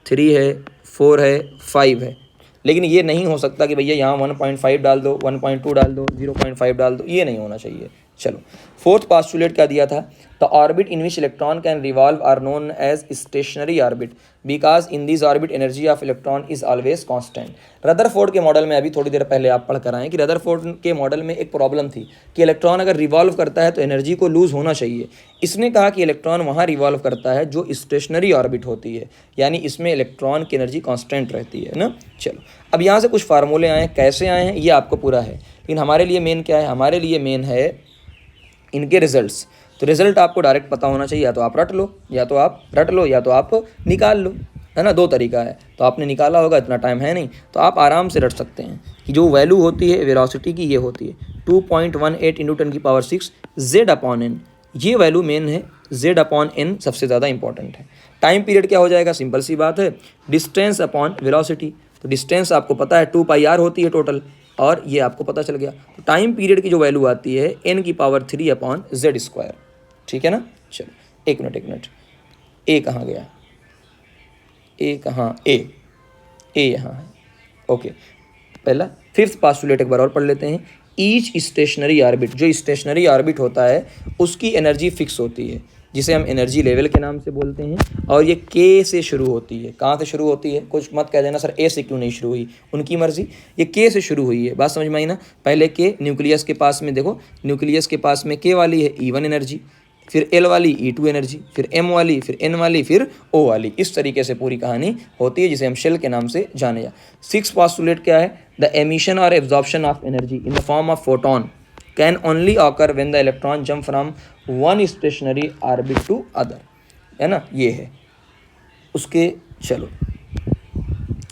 3 है, 4 है, 5 है, लेकिन ये नहीं हो सकता कि भैया यहाँ 1.5 डाल दो, 1.2 डाल दो, 0.5 डाल दो, ये नहीं होना चाहिए। चलो, फोर्थ पास्टुलेट क्या दिया था, the orbit in which electron can revolve are known as stationary orbit because in this orbit energy of electron is always constant. Rutherford के मॉडल में अभी थोड़ी देर पहले आप पढ़ कर आए कि रदरफोर्ड के मॉडल में एक प्रॉब्लम थी कि इलेक्ट्रॉन अगर रिवॉल्व करता है तो एनर्जी को लूज होना चाहिए। इसने कहा कि इलेक्ट्रॉन वहाँ रिवॉल्व करता है जो स्टेशनरी ऑर्बिट होती है, यानी इसमें इलेक्ट्रॉन की एनर्जी कांस्टेंट रहती है ना। चलो, अब यहाँ से कुछ फार्मूले आए हैं, कैसे आए हैं ये आपको पूरा है, लेकिन हमारे लिए मेन क्या है, हमारे लिए मेन है इनके रिजल्ट्स। तो रिजल्ट आपको डायरेक्ट पता होना चाहिए, या तो आप रट लो, या तो आप निकाल लो, है ना। दो तरीका है, तो आपने निकाला होगा, इतना टाइम है नहीं, तो आप आराम से रट सकते हैं कि जो वैल्यू होती है वेलोसिटी की, ये होती है 2.18 × 10⁻⁶ Z/n। ये वैल्यू मेन है, Z/n सबसे ज़्यादा इंपॉर्टेंट है। टाइम पीरियड क्या हो जाएगा, सिंपल सी बात है, डिस्टेंस अपॉन वेलोसिटी। तो डिस्टेंस आपको पता है 2πr होती है टोटल, और ये आपको पता चल गया। तो टाइम पीरियड की जो वैल्यू आती है n⁻³ ठीक है ना। चलो एक मिनट, ए कहाँ गया, ए कहाँ, ए यहाँ है, ओके। पहला फिफ्थ पास्टुलेट एक बार और पढ़ लेते हैं। ईच स्टेशनरी ऑर्बिट, जो स्टेशनरी ऑर्बिट होता है उसकी एनर्जी फिक्स होती है, जिसे हम एनर्जी लेवल के नाम से बोलते हैं, और ये K से शुरू होती है। कहाँ से शुरू होती है, कुछ मत कह देना सर A से क्यों नहीं शुरू हुई, उनकी मर्जी, ये K से शुरू हुई है। बात समझ में आई ना। पहले K न्यूक्लियस के पास में, देखो न्यूक्लियस के पास में K वाली है E1 एनर्जी, फिर L वाली E2 एनर्जी, फिर M वाली, फिर N वाली, फिर O वाली। इस तरीके से पूरी कहानी होती है, जिसे हम शेल के नाम से जाने जा। सिक्स पास्टुलेट क्या है, द एमिशन और absorption of energy in the form of photon can only occur when the electron jump from one stationary orbit to other, है ना, ये है उसके। चलो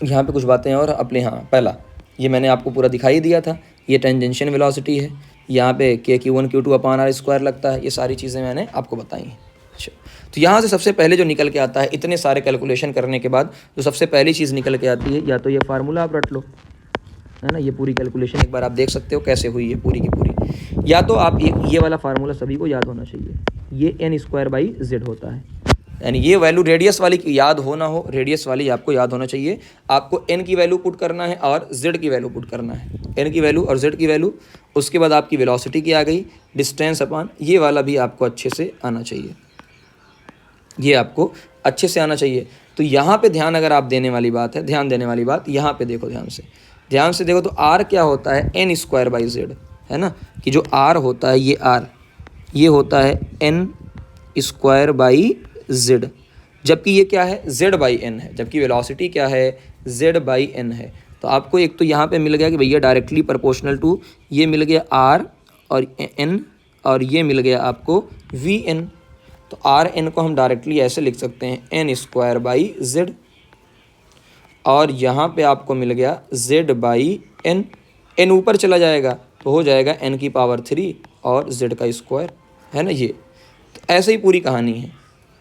यहाँ पे कुछ बातें और अपने, हाँ पहला ये मैंने आपको पूरा दिखाई दिया था, ये टेंजेंशियल वेलोसिटी है, यहाँ पे Q1 Q2/r² लगता है, ये सारी चीज़ें मैंने आपको बताई हैं। अच्छा, तो यहाँ से सबसे पहले जो निकल के आता है, इतने सारे कैलकुलेशन करने के बाद जो सबसे पहली चीज़ निकल के आती है, या तो ये फार्मूला आप रट लो, है ना, ये पूरी कैलकुलेशन एक बार आप देख सकते हो कैसे हुई है पूरी की पूरी, या तो आप ये वाला फार्मूला सभी को याद होना चाहिए, ये n² होता है, यानी ये वैल्यू रेडियस वाली की याद हो ना हो, रेडियस वाली आपको याद होना चाहिए। आपको n की वैल्यू पुट करना है और z की वैल्यू पुट करना है, n की वैल्यू और z की वैल्यू। उसके बाद आपकी वेलोसिटी की आ गई, डिस्टेंस अपॉन, ये वाला भी आपको अच्छे से आना चाहिए, ये आपको अच्छे से आना चाहिए। तो यहाँ पे ध्यान अगर आप देने वाली बात है, ध्यान देने वाली बात, यहाँ पे देखो ध्यान से देखो, तो r क्या होता है, n²/z, है ना, कि जो r होता है, ये r ये होता है n²/z, जबकि ये क्या है, z/n है, जबकि वेलोसिटी क्या है, z/n है। तो आपको एक तो यहाँ पे मिल गया कि भैया डायरेक्टली प्रोपोर्शनल टू, ये मिल गया r और n और ये मिल गया आपको वी एन। तो आर एन को हम डायरेक्टली ऐसे लिख सकते हैं एन स्क्वायर बाई जेड, और यहाँ पे आपको मिल गया जेड बाई एन। एन ऊपर चला जाएगा तो हो जाएगा एन की पावर 3 और जेड का स्क्वायर, है ना। ये तो ऐसे ही पूरी कहानी है,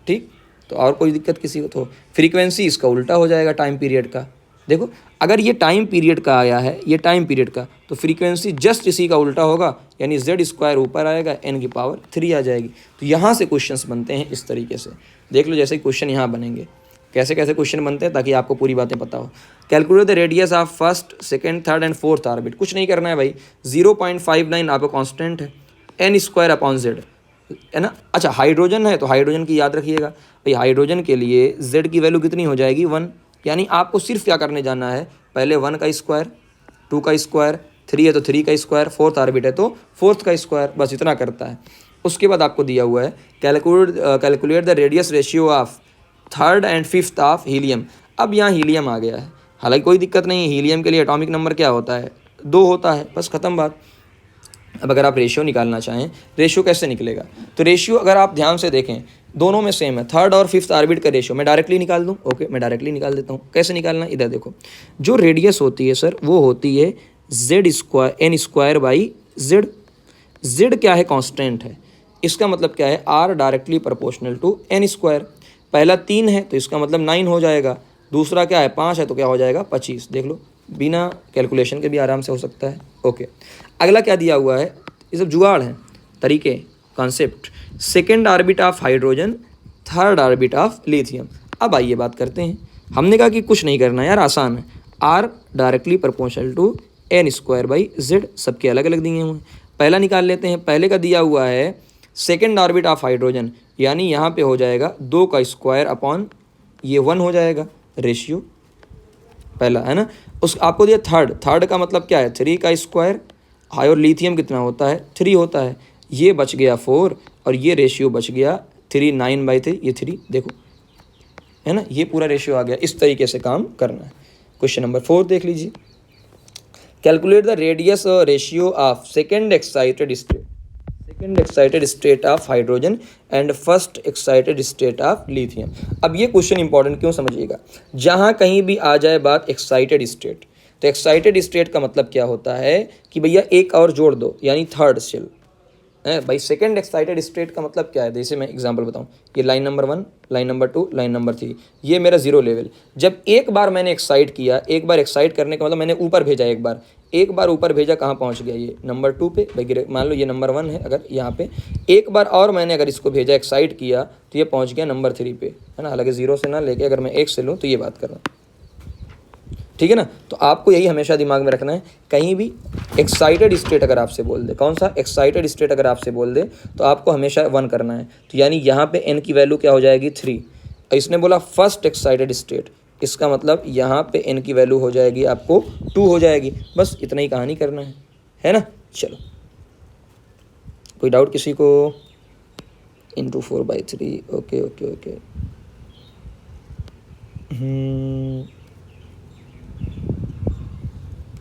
ठीक। तो और कोई दिक्कत किसी को? तो फ्रीक्वेंसी इसका उल्टा हो जाएगा टाइम पीरियड का। देखो अगर ये टाइम पीरियड का आया है, ये टाइम पीरियड का, तो फ्रीक्वेंसी जस्ट इसी का उल्टा होगा, यानी जेड स्क्वायर ऊपर आएगा, एन की पावर 3 आ जाएगी। तो यहाँ से क्वेश्चंस बनते हैं इस तरीके से। देख लो जैसे क्वेश्चन यहाँ बनेंगे, कैसे कैसे क्वेश्चन बनते हैं, ताकि आपको पूरी बातें पता हो। Calculate the radius of first, second, third and fourth orbit. कुछ नहीं करना है भाई, 0.59 आपका कांस्टेंट है, एन स्क्वायर अपॉन जेड, है ना। अच्छा हाइड्रोजन है तो हाइड्रोजन की याद रखिएगा भाई, हाइड्रोजन के लिए जेड की वैल्यू कितनी हो जाएगी 1, यानी आपको सिर्फ क्या करने जाना है, पहले 1 का स्क्वायर, 2 का स्क्वायर, 3 है तो 3 का स्क्वायर, फोर्थ ऑर्बिट है तो फोर्थ का स्क्वायर, बस इतना करता है। उसके बाद आपको दिया हुआ है calculate the radius ratio of third and fifth of helium. अब यहाँ हीलियम आ गया है, हालांकि कोई दिक्कत नहीं है, हीलियम के लिए एटॉमिक नंबर क्या होता है, 2 होता है, बस ख़त्म बात। अब अगर आप रेशियो निकालना चाहें, रेशियो कैसे निकलेगा, तो रेशियो अगर आप ध्यान से देखें दोनों में सेम है, थर्ड और फिफ्थ ऑर्बिट का रेशियो। मैं डायरेक्टली निकाल दूं, ओके मैं डायरेक्टली निकाल देता हूं। कैसे निकालना, इधर देखो, जो रेडियस होती है सर वो होती है Z square N square by Z. Z क्या है, कांस्टेंट है, इसका मतलब क्या है, are directly proportional to N square. पहला 3 है तो इसका मतलब 9 हो जाएगा, दूसरा क्या है 5 है तो क्या हो जाएगा 25। देख लो बिना कैलकुलेशन के भी आराम से हो सकता है, ओके। अगला क्या दिया हुआ है, ये सब जुगाड़ हैं, तरीके, concept. Second orbit of hydrogen, third orbit of lithium. अब आइए बात करते हैं, हमने कहा कि कुछ नहीं करना यार, आसान है, are directly proportional to N square by Z, सबके अलग अलग दिए हुए हैं। पहला निकाल लेते हैं, पहले का दिया हुआ है सेकेंड ऑर्बिट ऑफ हाइड्रोजन, यानी यहाँ पे हो जाएगा 2 का स्क्वायर अपॉन ये 1 हो जाएगा रेशियो, पहला है ना। उस आपको दिया थर्ड, थर्ड का मतलब क्या है 3 का स्क्वायर, हाई और लिथियम कितना होता है 3 होता है, ये बच गया 4 और ये रेशियो बच गया 3, 9/3, ये 3 देखो, है ना, ये पूरा रेशियो आ गया। इस तरीके से काम करना है। क्वेश्चन नंबर 4 देख लीजिए, calculate the radius ratio of second excited state of hydrogen and first excited state of lithium. अब ये क्वेश्चन इंपॉर्टेंट क्यों, समझिएगा, जहाँ कहीं भी आ जाए बात एक्साइटेड स्टेट, तो एक्साइटेड स्टेट का मतलब क्या होता है कि भैया एक और जोड़ दो, यानी थर्ड सेल है भाई। सेकंड एक्साइटेड स्टेट का मतलब क्या है, जैसे मैं एग्जांपल बताऊं, ये line number 1, line number 2, line number 3, ये मेरा 0 लेवल। जब एक बार मैंने एक्साइट किया, एक बार एक्साइट करने का मतलब मैंने ऊपर भेजा, एक बार ऊपर भेजा, कहाँ पहुंच गया, ये नंबर 2 पे भाई, मान लो ये नंबर 1 है, अगर यहाँ पे एक बार और मैंने अगर इसको भेजा, एक्साइट किया, तो ये पहुँच गया नंबर 3 पे, है ना। हालांकि 0 से ना लेके अगर मैं 1 से लूँ तो ये बात कर रहा हूँ, ठीक है ना। तो आपको यही हमेशा दिमाग में रखना है, कहीं भी एक्साइटेड स्टेट अगर आपसे बोल दे, कौन सा एक्साइटेड स्टेट अगर आपसे बोल दे, तो आपको हमेशा 1 करना है। तो यानी यहाँ पे n की वैल्यू क्या हो जाएगी 3, और इसने बोला फर्स्ट एक्साइटेड स्टेट, इसका मतलब यहाँ पे n की वैल्यू हो जाएगी आपको 2 हो जाएगी। बस इतना ही कहानी करना है ना। चलो कोई डाउट किसी को, इंटू 4/3, ओके ओके ओके।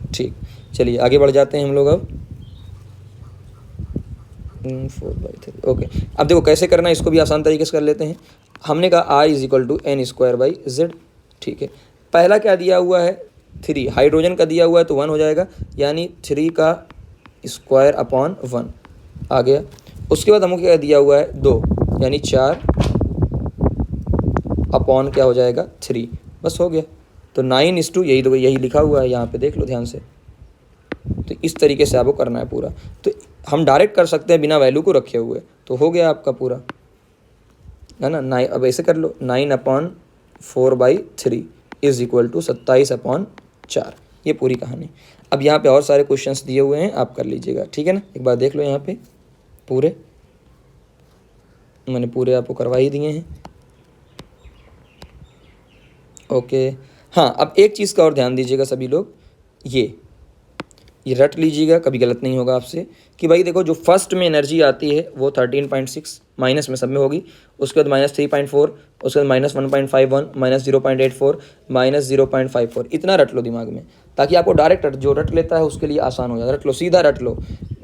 ठीक, चलिए आगे बढ़ जाते हैं हम लोग अब। 4/3, ओके। अब देखो कैसे करना है, इसको भी आसान तरीके से कर लेते हैं। हमने कहा I = n square by Z, ठीक है। पहला क्या दिया हुआ है 3, हाइड्रोजन का दिया हुआ है तो 1 हो जाएगा, यानी 3 का स्क्वायर अपॉन 1 आ गया। उसके बाद हमको क्या दिया हुआ है 2, यानी 4 अपॉन क्या हो जाएगा 3, बस हो गया। तो 9:2, यही लिखा हुआ है यहाँ पे, देख लो ध्यान से। तो इस तरीके से आपको करना है पूरा। तो हम डायरेक्ट कर सकते हैं बिना वैल्यू को रखे हुए, तो हो गया आपका पूरा, है ना। 9, अब ऐसे कर लो, 9/4/3 = 27/4, ये पूरी कहानी। अब यहाँ पे और सारे क्वेश्चंस दिए हुए हैं, आप कर लीजिएगा, ठीक है ना। एक बार देख लो, यहाँ पे पूरे मैंने पूरे आपको करवा ही दिए हैं, ओके। हाँ, अब एक चीज़ का और ध्यान दीजिएगा सभी लोग, ये रट लीजिएगा, कभी गलत नहीं होगा आपसे, कि भाई देखो जो फर्स्ट में एनर्जी आती है वो 13.6 माइनस में सब में होगी, उसके बाद -3.4, उसके बाद -1.51, -0.84, -0.54, इतना रट लो दिमाग में। ताकि आपको डायरेक्ट जो रट लेता है उसके लिए आसान हो जाए। रट लो, सीधा रट लो,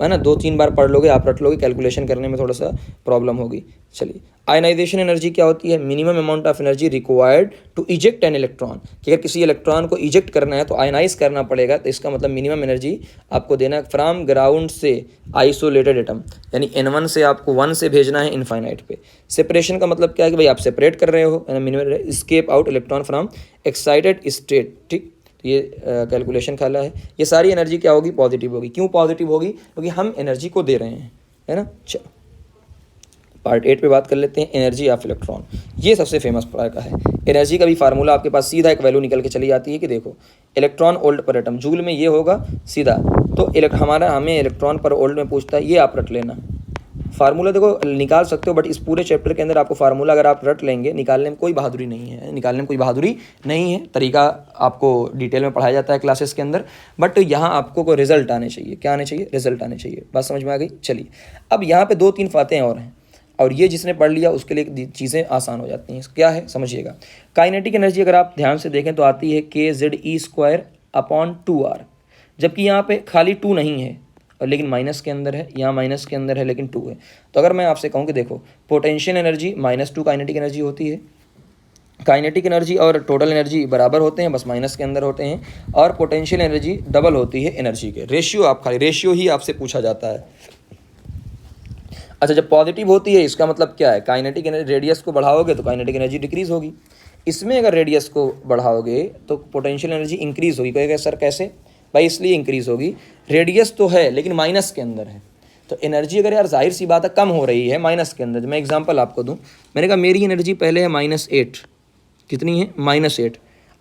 है ना, 2-3 बार पढ़ लोगे आप, रट लोगे, कैलकुलेशन करने में थोड़ा सा प्रॉब्लम होगी। चलिए, आयनाइजेशन एनर्जी क्या होती है? Minimum amount of energy required to eject an electron, कि अगर किसी इलेक्ट्रॉन को इजेक्ट करना है तो आयनाइज करना पड़ेगा, तो इसका मतलब मिनिमम एनर्जी आपको देना है फ्रॉम ग्राउंड से आइसोलेटेड एटम, यानी N1 से आपको 1 से भेजना है इनफाइनाइट पे। सेपरेशन का मतलब क्या है कि भाई आप सेपरेट कर रहे हो, minimum escape out electron from excited state, ठीक। ये कैलकुलेशन खाला है। ये सारी एनर्जी क्या होगी? पॉजिटिव होगी। क्यों पॉजिटिव होगी? क्योंकि हम एनर्जी को दे रहे हैं, है ना। चलो पार्ट 8 पे बात कर लेते हैं, एनर्जी ऑफ इलेक्ट्रॉन। ये सबसे फेमस प्रकार का है। एनर्जी का भी फार्मूला आपके पास सीधा एक वैल्यू निकल के चली जाती है कि देखो इलेक्ट्रॉन वोल्ट पर एटम, जूल में ये होगा सीधा, तो हमें इलेक्ट्रॉन पर वोल्ट में पूछता है, ये आप रट लेना। फार्मूला देखो निकाल सकते हो, बट इस पूरे चैप्टर के अंदर आपको फार्मूला अगर आप रट लेंगे, निकालने में कोई बहादुरी नहीं है, निकालने में कोई बहादुरी नहीं है। तरीका आपको डिटेल में पढ़ाया जाता है क्लासेस के अंदर, बट यहाँ आपको कोई रिजल्ट आने चाहिए। क्या आने चाहिए? रिजल्ट आने चाहिए। बात समझ में आ गई? चलिए, अब यहाँ पे 2-3 बातें और हैं, और ये जिसने पढ़ लिया उसके लिए चीज़ें आसान हो जाती हैं। क्या है समझिएगा। काइनेटिक एनर्जी अगर आप ध्यान से देखें तो आती है kZe²/2r, जबकि यहाँ पे खाली 2 नहीं है, और लेकिन माइनस के अंदर है, यहाँ माइनस के अंदर है लेकिन 2 है। तो अगर मैं आपसे कहूँ कि देखो पोटेंशियल एनर्जी -2 काइनेटिक एनर्जी होती है, काइनेटिक एनर्जी और टोटल एनर्जी बराबर होते हैं, बस माइनस के अंदर होते हैं, और पोटेंशियल एनर्जी डबल होती है एनर्जी के। रेशियो आप खाली रेशियो ही आपसे पूछा जाता है। अच्छा, जब पॉजिटिव होती है इसका मतलब क्या है? काइनेटिक एनर्जी, रेडियस को बढ़ाओगे तो काइनेटिक एनर्जी डिक्रीज होगी। इसमें अगर रेडियस को बढ़ाओगे तो पोटेंशियल एनर्जी इंक्रीज होगी। कहेगा सर कैसे? भाई इसलिए इंक्रीज होगी, रेडियस तो है लेकिन माइनस के अंदर है, तो एनर्जी अगर यार जाहिर सी बात है कम हो रही है माइनस के अंदर। मैं एग्जांपल आपको दूं, मैंने कहा मेरी एनर्जी पहले है -8, कितनी है? -8।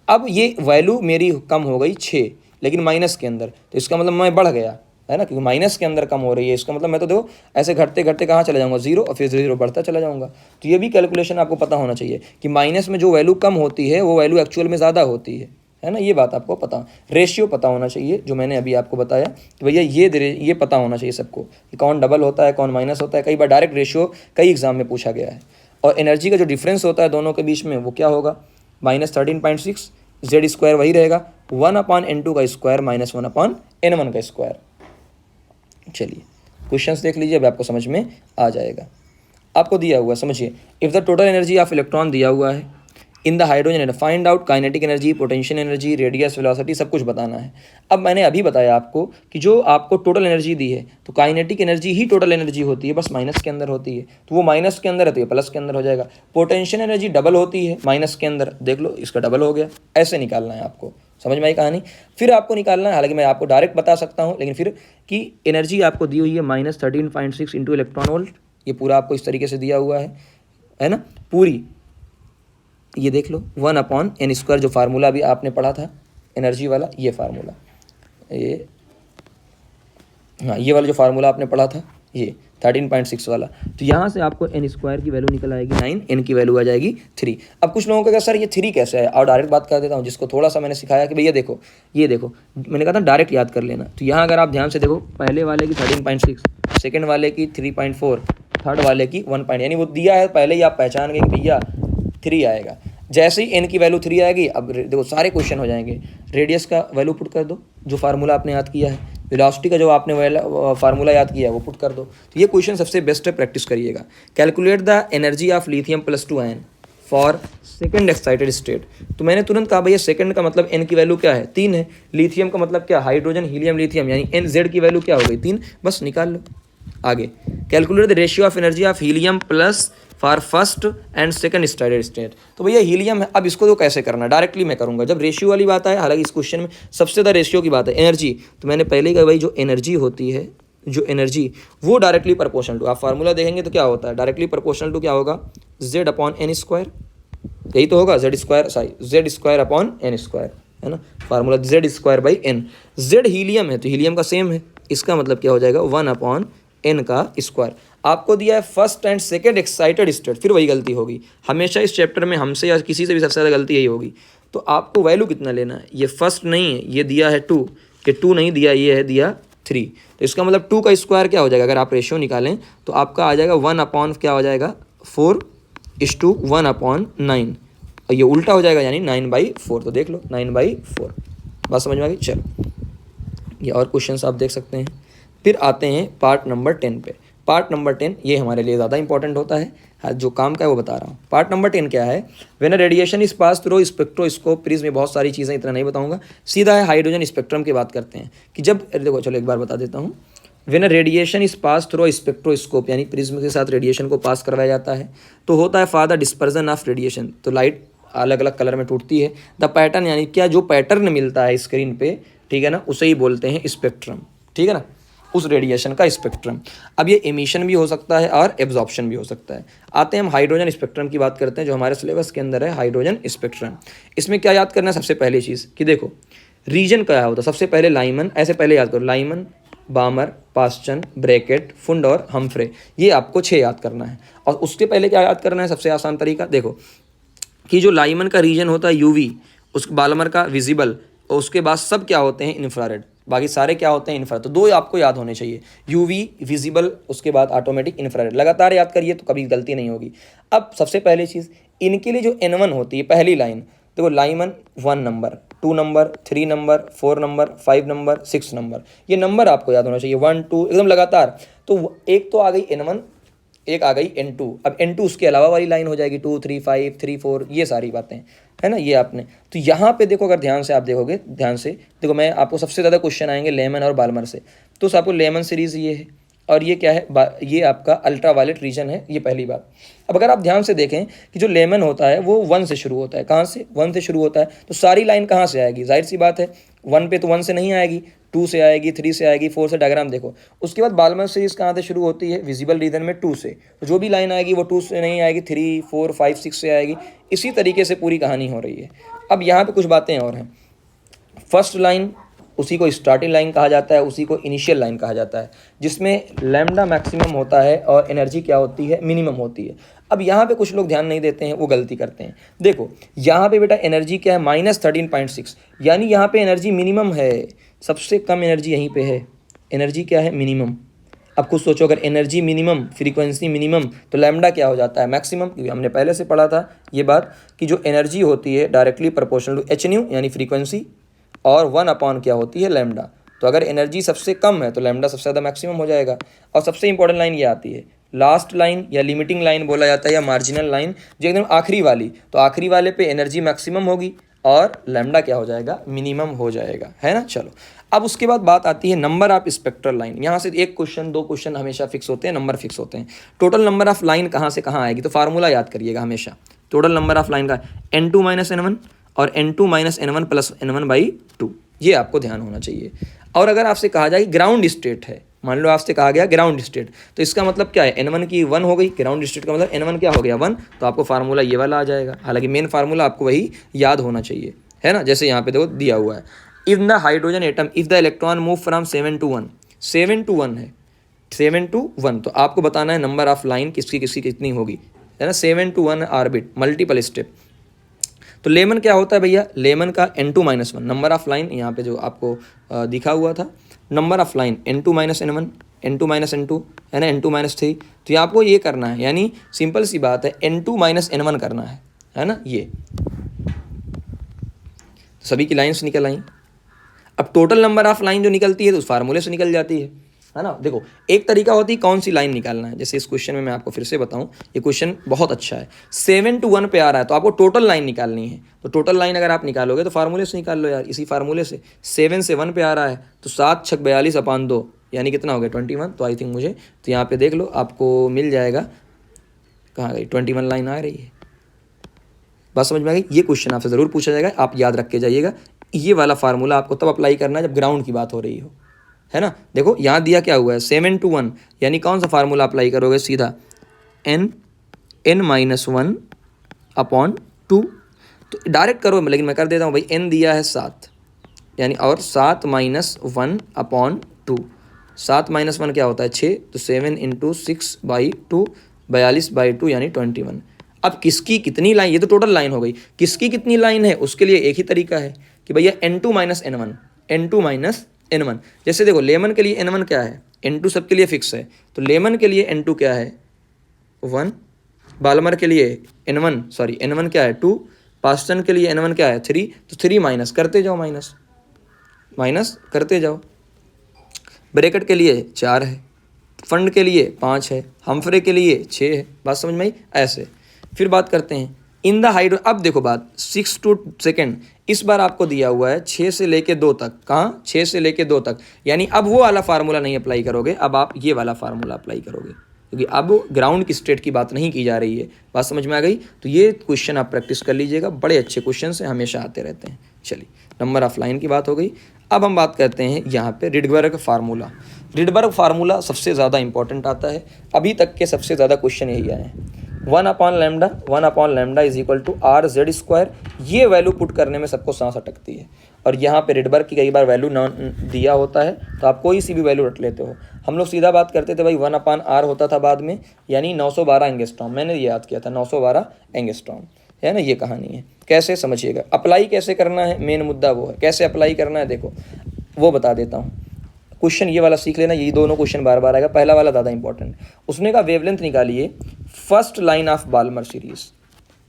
अब ये वैल्यू मेरी कम हो गई 6, लेकिन माइनस के अंदर, तो इसका मतलब मैं बढ़ गया, है ना, क्योंकि माइनस के अंदर कम हो रही है। इसका मतलब मैं तो देखो ऐसे घटते घटते कहाँ चला जाऊँगा? 0, और फिर 0 बढ़ता चला जाऊँगा। तो ये भी कैलकुलेशन आपको पता होना चाहिए कि माइनस में जो वैल्यू कम होती है वो वैल्यू एक्चुअल में ज़्यादा होती है ना। ये बात आपको पता, रेशियो पता होना चाहिए, जो मैंने अभी आपको बताया कि भैया ये पता होना चाहिए सबको कि कौन डबल होता है, कौन माइनस होता है। कई बार डायरेक्ट रेशियो कई एग्जाम में पूछा गया है। और एनर्जी का जो डिफरेंस होता है दोनों के बीच में वो क्या होगा? -13.6, Z² वही रहेगा, 1/N2 का स्क्वायर -1/N1 का स्क्वायर। चलिए क्वेश्चंस देख लीजिए, अब आपको समझ में आ जाएगा। आपको दिया हुआ समझिए, if the total energy of electron दिया हुआ है in the hydrogen atom, find out kinetic energy, potential energy, radius, velocity, सब कुछ बताना है। अब मैंने अभी बताया आपको कि जो आपको टोटल एनर्जी दी है तो काइनेटिक एनर्जी ही टोटल एनर्जी होती है, बस माइनस के अंदर होती है, तो वो माइनस के अंदर है तो ये प्लस के अंदर हो जाएगा। पोटेंशियल एनर्जी डबल होती है माइनस के अंदर, देख लो इसका डबल हो गया। ऐसे निकालना है आपको, समझ में आई कहानी। फिर आपको निकालना है, हालांकि मैं आपको डायरेक्ट बता सकता हूँ, लेकिन फिर कि एनर्जी आपको दी हुई है -13.6 इंटू इलेक्ट्रॉन वोल्ट, ये पूरा आपको इस तरीके से दिया हुआ है ना, पूरी। ये देख लो 1/N², जो फार्मूला भी आपने पढ़ा था एनर्जी वाला, ये फार्मूला, ये हाँ ये वाला जो फार्मूला आपने पढ़ा था ये 13.6 वाला, तो यहाँ से आपको N² की वैल्यू निकल आएगी 9, N की वैल्यू आ जाएगी 3। अब कुछ लोगों का सर ये 3 कैसे है, और डायरेक्ट बात कर देता हूँ, जिसको थोड़ा सा मैंने सिखाया कि भैया देखो ये देखो, मैंने कहा था डायरेक्ट याद कर लेना। तो यहाँ अगर आप ध्यान से देखो, पहले वाले की 13.6, सेकेंड वाले की 3.4, थर्ड वाले की 1, यानी वो दिया है पहले ही आप पहचान गए कि भैया 3 आएगा। जैसे ही N की वैल्यू 3 आएगी, अब देखो सारे क्वेश्चन हो जाएंगे। रेडियस का वैल्यू पुट कर दो, जो फार्मूला आपने याद किया है, वेलोसिटी का जो आपने फार्मूला याद किया है वो पुट कर दो। तो ये क्वेश्चन सबसे बेस्ट है, प्रैक्टिस करिएगा। Calculate the energy of lithium +2 ion for second excited state. तो मैंने तुरंत कहा भैया सेकंड का मतलब N की वैल्यू क्या है? 3 है। लिथियम का मतलब क्या? हाइड्रोजन, हीलियम, लिथियम, यानी NZ की वैल्यू क्या हो गई? 3। बस निकाल लो। आगे calculate the ratio of energy of helium plus for first and second excited state. तो भैया हीलियम है, अब इसको तो कैसे करना? डायरेक्टली मैं करूंगा। जब रेशियो वाली बात है, हालांकि इस क्वेश्चन में सबसे ज़्यादा रेशियो की बात है, एनर्जी, तो मैंने पहले ही कहा भाई जो एनर्जी होती है, जो एनर्जी वो डायरेक्टली प्रोपोर्शनल टू, आप फार्मूला देखेंगे तो क्या होता है, डायरेक्टली प्रोपोर्शनल टू क्या होगा? Z/N², यही तो होगा, Z² है ना, फार्मूला Z²/N। Z हीलियम है तो हीलियम का सेम है, इसका मतलब क्या हो जाएगा? 1/N का स्क्वायर। आपको दिया है first and second excited state, फिर वही गलती होगी हमेशा इस चैप्टर में, हमसे या किसी से भी सबसे ज़्यादा गलती यही होगी। तो आपको वैल्यू कितना लेना है? ये फर्स्ट नहीं है, ये दिया है 2, ये 2 नहीं दिया, ये है दिया 3, तो इसका मतलब 2 का स्क्वायर क्या हो जाएगा? अगर आप रेशियो निकालें तो आपका आ जाएगा 1/ क्या हो जाएगा? 4:1/9, और ये उल्टा हो जाएगा यानी 9/4। तो देख लो 9/4, बात समझ में आ गई। चलो ये और क्वेश्चंस आप देख सकते हैं। फिर आते हैं पार्ट नंबर 10 पे। पार्ट नंबर 10 ये हमारे लिए ज़्यादा इंपॉर्टेंट होता है, जो काम का है वो बता रहा हूँ। पार्ट नंबर 10 क्या है? When a radiation is pass through spectroscope prism में बहुत सारी चीज़ें, इतना नहीं बताऊंगा, सीधा है हाइड्रोजन स्पेक्ट्रम की बात करते हैं कि जब, देखो चलो एक बार बता देता हूँ। When a radiation is pass through spectroscope यानी प्रिज्म के साथ रेडिएशन को पास करवाया जाता है तो होता है for the dispersion of radiation, तो लाइट अलग अलग कलर में टूटती है। द पैटर्न यानी क्या, जो पैटर्न मिलता है स्क्रीन पे, ठीक है ना, उसे ही बोलते हैं स्पेक्ट्रम, ठीक है ना, उस रेडिएशन का स्पेक्ट्रम। अब ये एमिशन भी हो सकता है और एब्जॉर्प्शन भी हो सकता है। आते हैं हम हाइड्रोजन स्पेक्ट्रम की बात करते हैं, जो हमारे सिलेबस के अंदर है हाइड्रोजन स्पेक्ट्रम। इसमें क्या याद करना है? सबसे पहली चीज़ कि देखो रीजन क्या होता है, सबसे पहले लाइमन, ऐसे पहले याद करो, लाइमन, बामर, पास्चन, ब्रैकेट, फुंड और हमफ्रे, ये आपको 6 याद करना है। और उसके पहले क्या याद करना है? सबसे आसान तरीका देखो कि जो लाइमन का रीजन होता है यूवी, उस बालमर का विजिबल, और उसके बाद सब क्या होते हैं? इंफ्रारेड, बाकी सारे क्या होते हैं? इंफ्रारेड। तो 2 आपको याद होने चाहिए, यूवी, विजिबल, उसके बाद ऑटोमेटिक, इंफ्रारेड, लगातार याद करिए तो कभी गलती नहीं होगी। अब सबसे पहली चीज़, इनके लिए जो N1 होती है पहली लाइन, देखो Lyman 1 number, 2 number, 3 number, 4 number, 5 number, 6 number, ये नंबर आपको याद होना चाहिए, 1 2 एकदम लगातार। तो एक तो आ गई N1, एक आ गई N2। अब N2 उसके अलावा वाली लाइन हो जाएगी 2 3 5 3 4, ये सारी बातें है ना, ये आपने। तो यहाँ पे देखो, अगर ध्यान से आप देखोगे, ध्यान से देखो, मैं आपको सबसे ज़्यादा क्वेश्चन आएंगे लेमन और बाल्मर से, तो आपको लेमन सीरीज़ ये है, और ये क्या है? ये आपका अल्ट्रा वायलेट रीजन है, ये पहली बात। अब अगर आप ध्यान से देखें कि जो लेमन होता है वो 1 से शुरू होता है, कहाँ से? 1 से शुरू होता है, तो सारी लाइन कहाँ से आएगी? जाहिर सी बात है 1 पे तो 1 से नहीं आएगी, 2 से आएगी, 3 से आएगी, 4 से, डायग्राम देखो। उसके बाद बाल्मर सीरीज कहाँ से शुरू होती है? विजिबल रीजन में 2 से, तो जो भी लाइन आएगी वो 2 से नहीं आएगी, 3 4 5 6 से आएगी। इसी तरीके से पूरी कहानी हो रही है। अब यहाँ पे कुछ बातें और हैं। फर्स्ट लाइन, उसी को स्टार्टिंग लाइन कहा जाता है, उसी को इनिशियल लाइन कहा जाता है, जिसमें लैम्डा मैक्सिमम होता है और एनर्जी क्या होती है? मिनिमम होती है। अब यहाँ पे कुछ लोग ध्यान नहीं देते हैं, वो गलती करते हैं। देखो यहाँ पे बेटा एनर्जी क्या है? -13.6, यानी यहाँ पे एनर्जी मिनिमम है, सबसे कम एनर्जी यहीं पे है। एनर्जी क्या है? मिनिमम। अब कुछ सोचो, अगर एनर्जी मिनिमम, फ्रीक्वेंसी मिनिमम, तो लैम्डा क्या हो जाता है? मैक्सिमम, क्योंकि हमने पहले से पढ़ा था ये बात कि जो एनर्जी होती है directly proportional to H nu यानी फ्रीक्वेंसी, और 1 क्या होती है? लैम्डा। तो अगर एनर्जी सबसे कम है तो लैम्डा सबसे ज़्यादा मैक्सिमम हो जाएगा। और सबसे इंपॉर्टेंट लाइन ये आती है, लास्ट लाइन या लिमिटिंग लाइन बोला जाता है, या मार्जिनल लाइन, जो एकदम आखिरी वाली, तो आखिरी वाले पे एनर्जी मैक्सिमम होगी और लैम्डा क्या हो जाएगा? मिनिमम हो जाएगा, है ना। चलो अब उसके बाद बात आती है नंबर ऑफ स्पेक्ट्रल लाइन। यहाँ से 1 क्वेश्चन 2 क्वेश्चन हमेशा फिक्स होते हैं, नंबर फिक्स होते हैं। टोटल नंबर ऑफ लाइन कहाँ से कहाँ आएगी? तो फार्मूला याद करिएगा हमेशा, टोटल नंबर ऑफ लाइन का N2 - N1 और N2 - N1 + N1/2, ये आपको ध्यान होना चाहिए। और अगर आपसे कहा जाए ग्राउंड स्टेट है, मान लो आपसे कहा गया ग्राउंड स्टेट, तो इसका मतलब क्या है? N1 की 1 हो गई, ग्राउंड स्टेट का मतलब N1 क्या हो गया? 1, तो आपको फार्मूला ये वाला आ जाएगा। हालांकि मेन फार्मूला आपको वही याद होना चाहिए, है ना। जैसे यहाँ पे देखो दिया हुआ है, if the hydrogen atom, if the electron move from 7 to 1, 7 to 1 है, 7 to 1, तो आपको बताना है नंबर ऑफ लाइन किसकी किसकी कितनी होगी, है ना। 7 to 1 ऑर्बिट, मल्टीपल स्टेप। तो लेमन क्या होता है भैया? लेमन का N2 - 1, नंबर ऑफ लाइन यहाँ पे जो आपको दिखा हुआ था, number of line N2 - N1, N2 - N2, है ना, N2 - 3। तो आपको ये करना है, यानी सिंपल सी बात है, N2 - N1 करना है ना। ये तो सभी की लाइन्स निकल आई। अब टोटल नंबर ऑफ लाइन जो निकलती है तो उस फार्मूले से निकल जाती है ना। देखो एक तरीका होती है कौन सी लाइन निकालना है, जैसे इस क्वेश्चन में मैं आपको फिर से बताऊं, ये क्वेश्चन बहुत अच्छा है। 7 to 1 पे आ रहा है तो आपको टोटल लाइन निकालनी है। तो टोटल लाइन अगर आप निकालोगे तो फार्मूले से निकाल लो यार, इसी फार्मूले से। 7 से 1 पे आ रहा है तो 7 छक 42/2, यानी कितना हो गया? 21। तो आई थिंक मुझे, तो यहाँ पे देख लो आपको मिल जाएगा, कहाँ गई? 21 लाइन आ रही है। बात समझ में आ गई? ये क्वेश्चन आपसे ज़रूर पूछा जाएगा, आप याद रख के जाइएगा। ये वाला फार्मूला आपको तब अप्लाई करना है जब ग्राउंड की बात हो रही हो, है ना। देखो यहाँ दिया क्या हुआ है? 7 to 1, यानी कौन सा फार्मूला अप्लाई करोगे? सीधा N -1/2। तो डायरेक्ट करो, लेकिन मैं कर देता हूँ भाई। N दिया है 7, यानी और 7 - 1/2, 7 - 1 क्या होता है? 6, तो 7 × 6/2, 42/2 यानी 21। अब किसकी कितनी लाइन, ये तो टोटल लाइन हो गई, किसकी कितनी लाइन है उसके लिए एक ही तरीका है कि भैया N2 - N1, N2 - N1। जैसे देखो लेमन के लिए N1 क्या है? N2 सबके लिए फिक्स है, तो लेमन के लिए N2 क्या है? 1, बाल्मर के लिए N1 क्या है? 2, पास्टन के लिए N1 क्या है? 3, तो 3 माइनस करते जाओ, माइनस माइनस करते जाओ। ब्रैकेट के लिए 4 है, फंड के लिए 5 है, हमफ्रे के लिए 6 है। बात समझ में आई? ऐसे फिर बात करते हैं इन द हाइड्रो। अब देखो बात 6 टू सेकेंड, इस बार आपको दिया हुआ है 6 से लेके 2 तक। कहाँ? 6 से लेके 2 तक, यानी अब वो वाला फार्मूला नहीं अप्लाई करोगे, अब आप ये वाला फार्मूला अप्लाई करोगे, क्योंकि अब ग्राउंड की स्टेट की बात नहीं की जा रही है। बात समझ में आ गई? तो ये क्वेश्चन आप प्रैक्टिस कर लीजिएगा, बड़े अच्छे क्वेश्चन से हमेशा आते रहते हैं। चलिए, नंबर ऑफ लाइन की बात हो गई। अब हम बात करते हैं यहाँ पे रिडबर्ग फार्मूला। रिडबर्ग फार्मूला सबसे ज़्यादा इंपॉर्टेंट आता है, अभी तक के सबसे ज़्यादा क्वेश्चन यही आए हैं। 1/λ is equal to R Z square, ये वैल्यू पुट करने में सबको सांस अटकती है। और यहाँ पे रिडबर्ग की कई बार वैल्यू न दिया होता है, तो आप कोई सी भी वैल्यू रख लेते हो। हम लोग सीधा बात करते थे भाई 1/r होता था बाद में, यानी 912 एंगस्ट्रॉम। मैंने ये याद किया था 912 एंगस्ट्रॉम, है ना, ये कहानी है। कैसे समझिएगा, अप्लाई कैसे करना है, मेन मुद्दा वो है। कैसे अप्लाई करना है देखो, वो बता देता हूँ। क्वेश्चन ये वाला सीख लेना, ये दोनों क्वेश्चन बार बार आएगा, पहला वाला ज़्यादा इंपॉर्टेंट। उसने का वेवलेंथ निकालिए first line of Balmer series,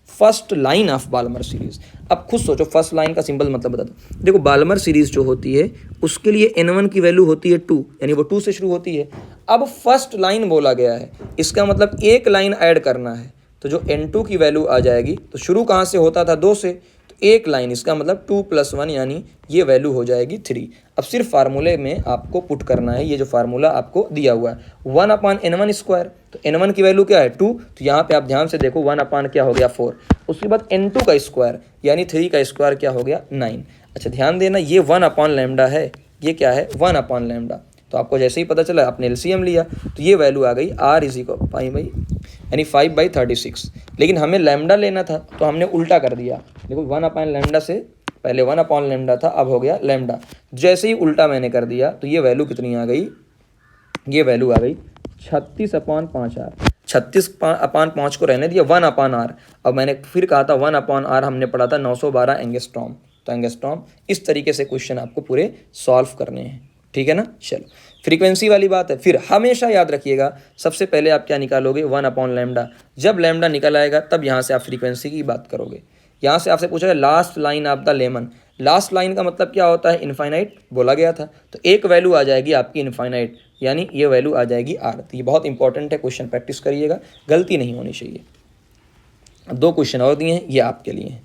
first line of Balmer series. अब खुद सोचो, फर्स्ट लाइन का सिंपल मतलब बता दो। देखो बाल्मर सीरीज जो होती है उसके लिए n1 की वैल्यू होती है 2, यानी वो 2 से शुरू होती है। अब फर्स्ट लाइन बोला गया है, इसका मतलब एक लाइन ऐड करना है, तो जो n2 की वैल्यू आ जाएगी, तो शुरू कहाँ से होता था? 2 से, एक लाइन, इसका मतलब 2 + 1 यानी ये वैल्यू हो जाएगी 3। अब सिर्फ फार्मूले में आपको पुट करना है ये जो फार्मूला आपको दिया हुआ है 1/n1 स्क्वायर। तो n1 की वैल्यू क्या है? 2, तो यहाँ पे आप ध्यान से देखो 1 क्या हो गया 4। उसके बाद n2 का स्क्वायर यानी 3 का स्क्वायर क्या हो गया 9। अच्छा ध्यान देना, ये 1/λ है, ये क्या है 1/λ। तो आपको जैसे ही पता चला आपने एलसीएम लिया, तो ये वैल्यू आ गई r इज इक्वल 5 यानी 5/36। लेकिन हमें लैम्डा लेना था, तो हमने उल्टा कर दिया। देखो 1/λ से पहले 1/λ था, अब हो गया लैम्डा। जैसे ही उल्टा मैंने कर दिया, तो ये वैल्यू कितनी आ गई? ये वैल्यू आ गई 36/5r। 36/5 को रहने दिया 1/r। अब मैंने फिर कहा था 1/r हमने पढ़ा था 912 एंगस्ट्रॉम। तो एंगस्ट्रॉम इस तरीके से क्वेश्चन आपको पूरे सॉल्व करने हैं, ठीक है ना। चलो, फ्रीक्वेंसी वाली बात है। फिर हमेशा याद रखिएगा, सबसे पहले आप क्या निकालोगे? 1/λ। जब लैम्डा निकल आएगा तब यहाँ से आप फ्रीक्वेंसी की बात करोगे। यहाँ से आपसे पूछा है last line of the lemon. Last line का मतलब क्या होता है? इनफाइनाइट बोला गया था, तो एक वैल्यू आ जाएगी आपकी इनफाइनाइट, यानी ये वैल्यू आ जाएगी r। तो ये बहुत इंपॉर्टेंट है, क्वेश्चन प्रैक्टिस करिएगा, गलती नहीं होनी चाहिए। अब 2 क्वेश्चन और दिए हैं, ये आपके लिए हैं,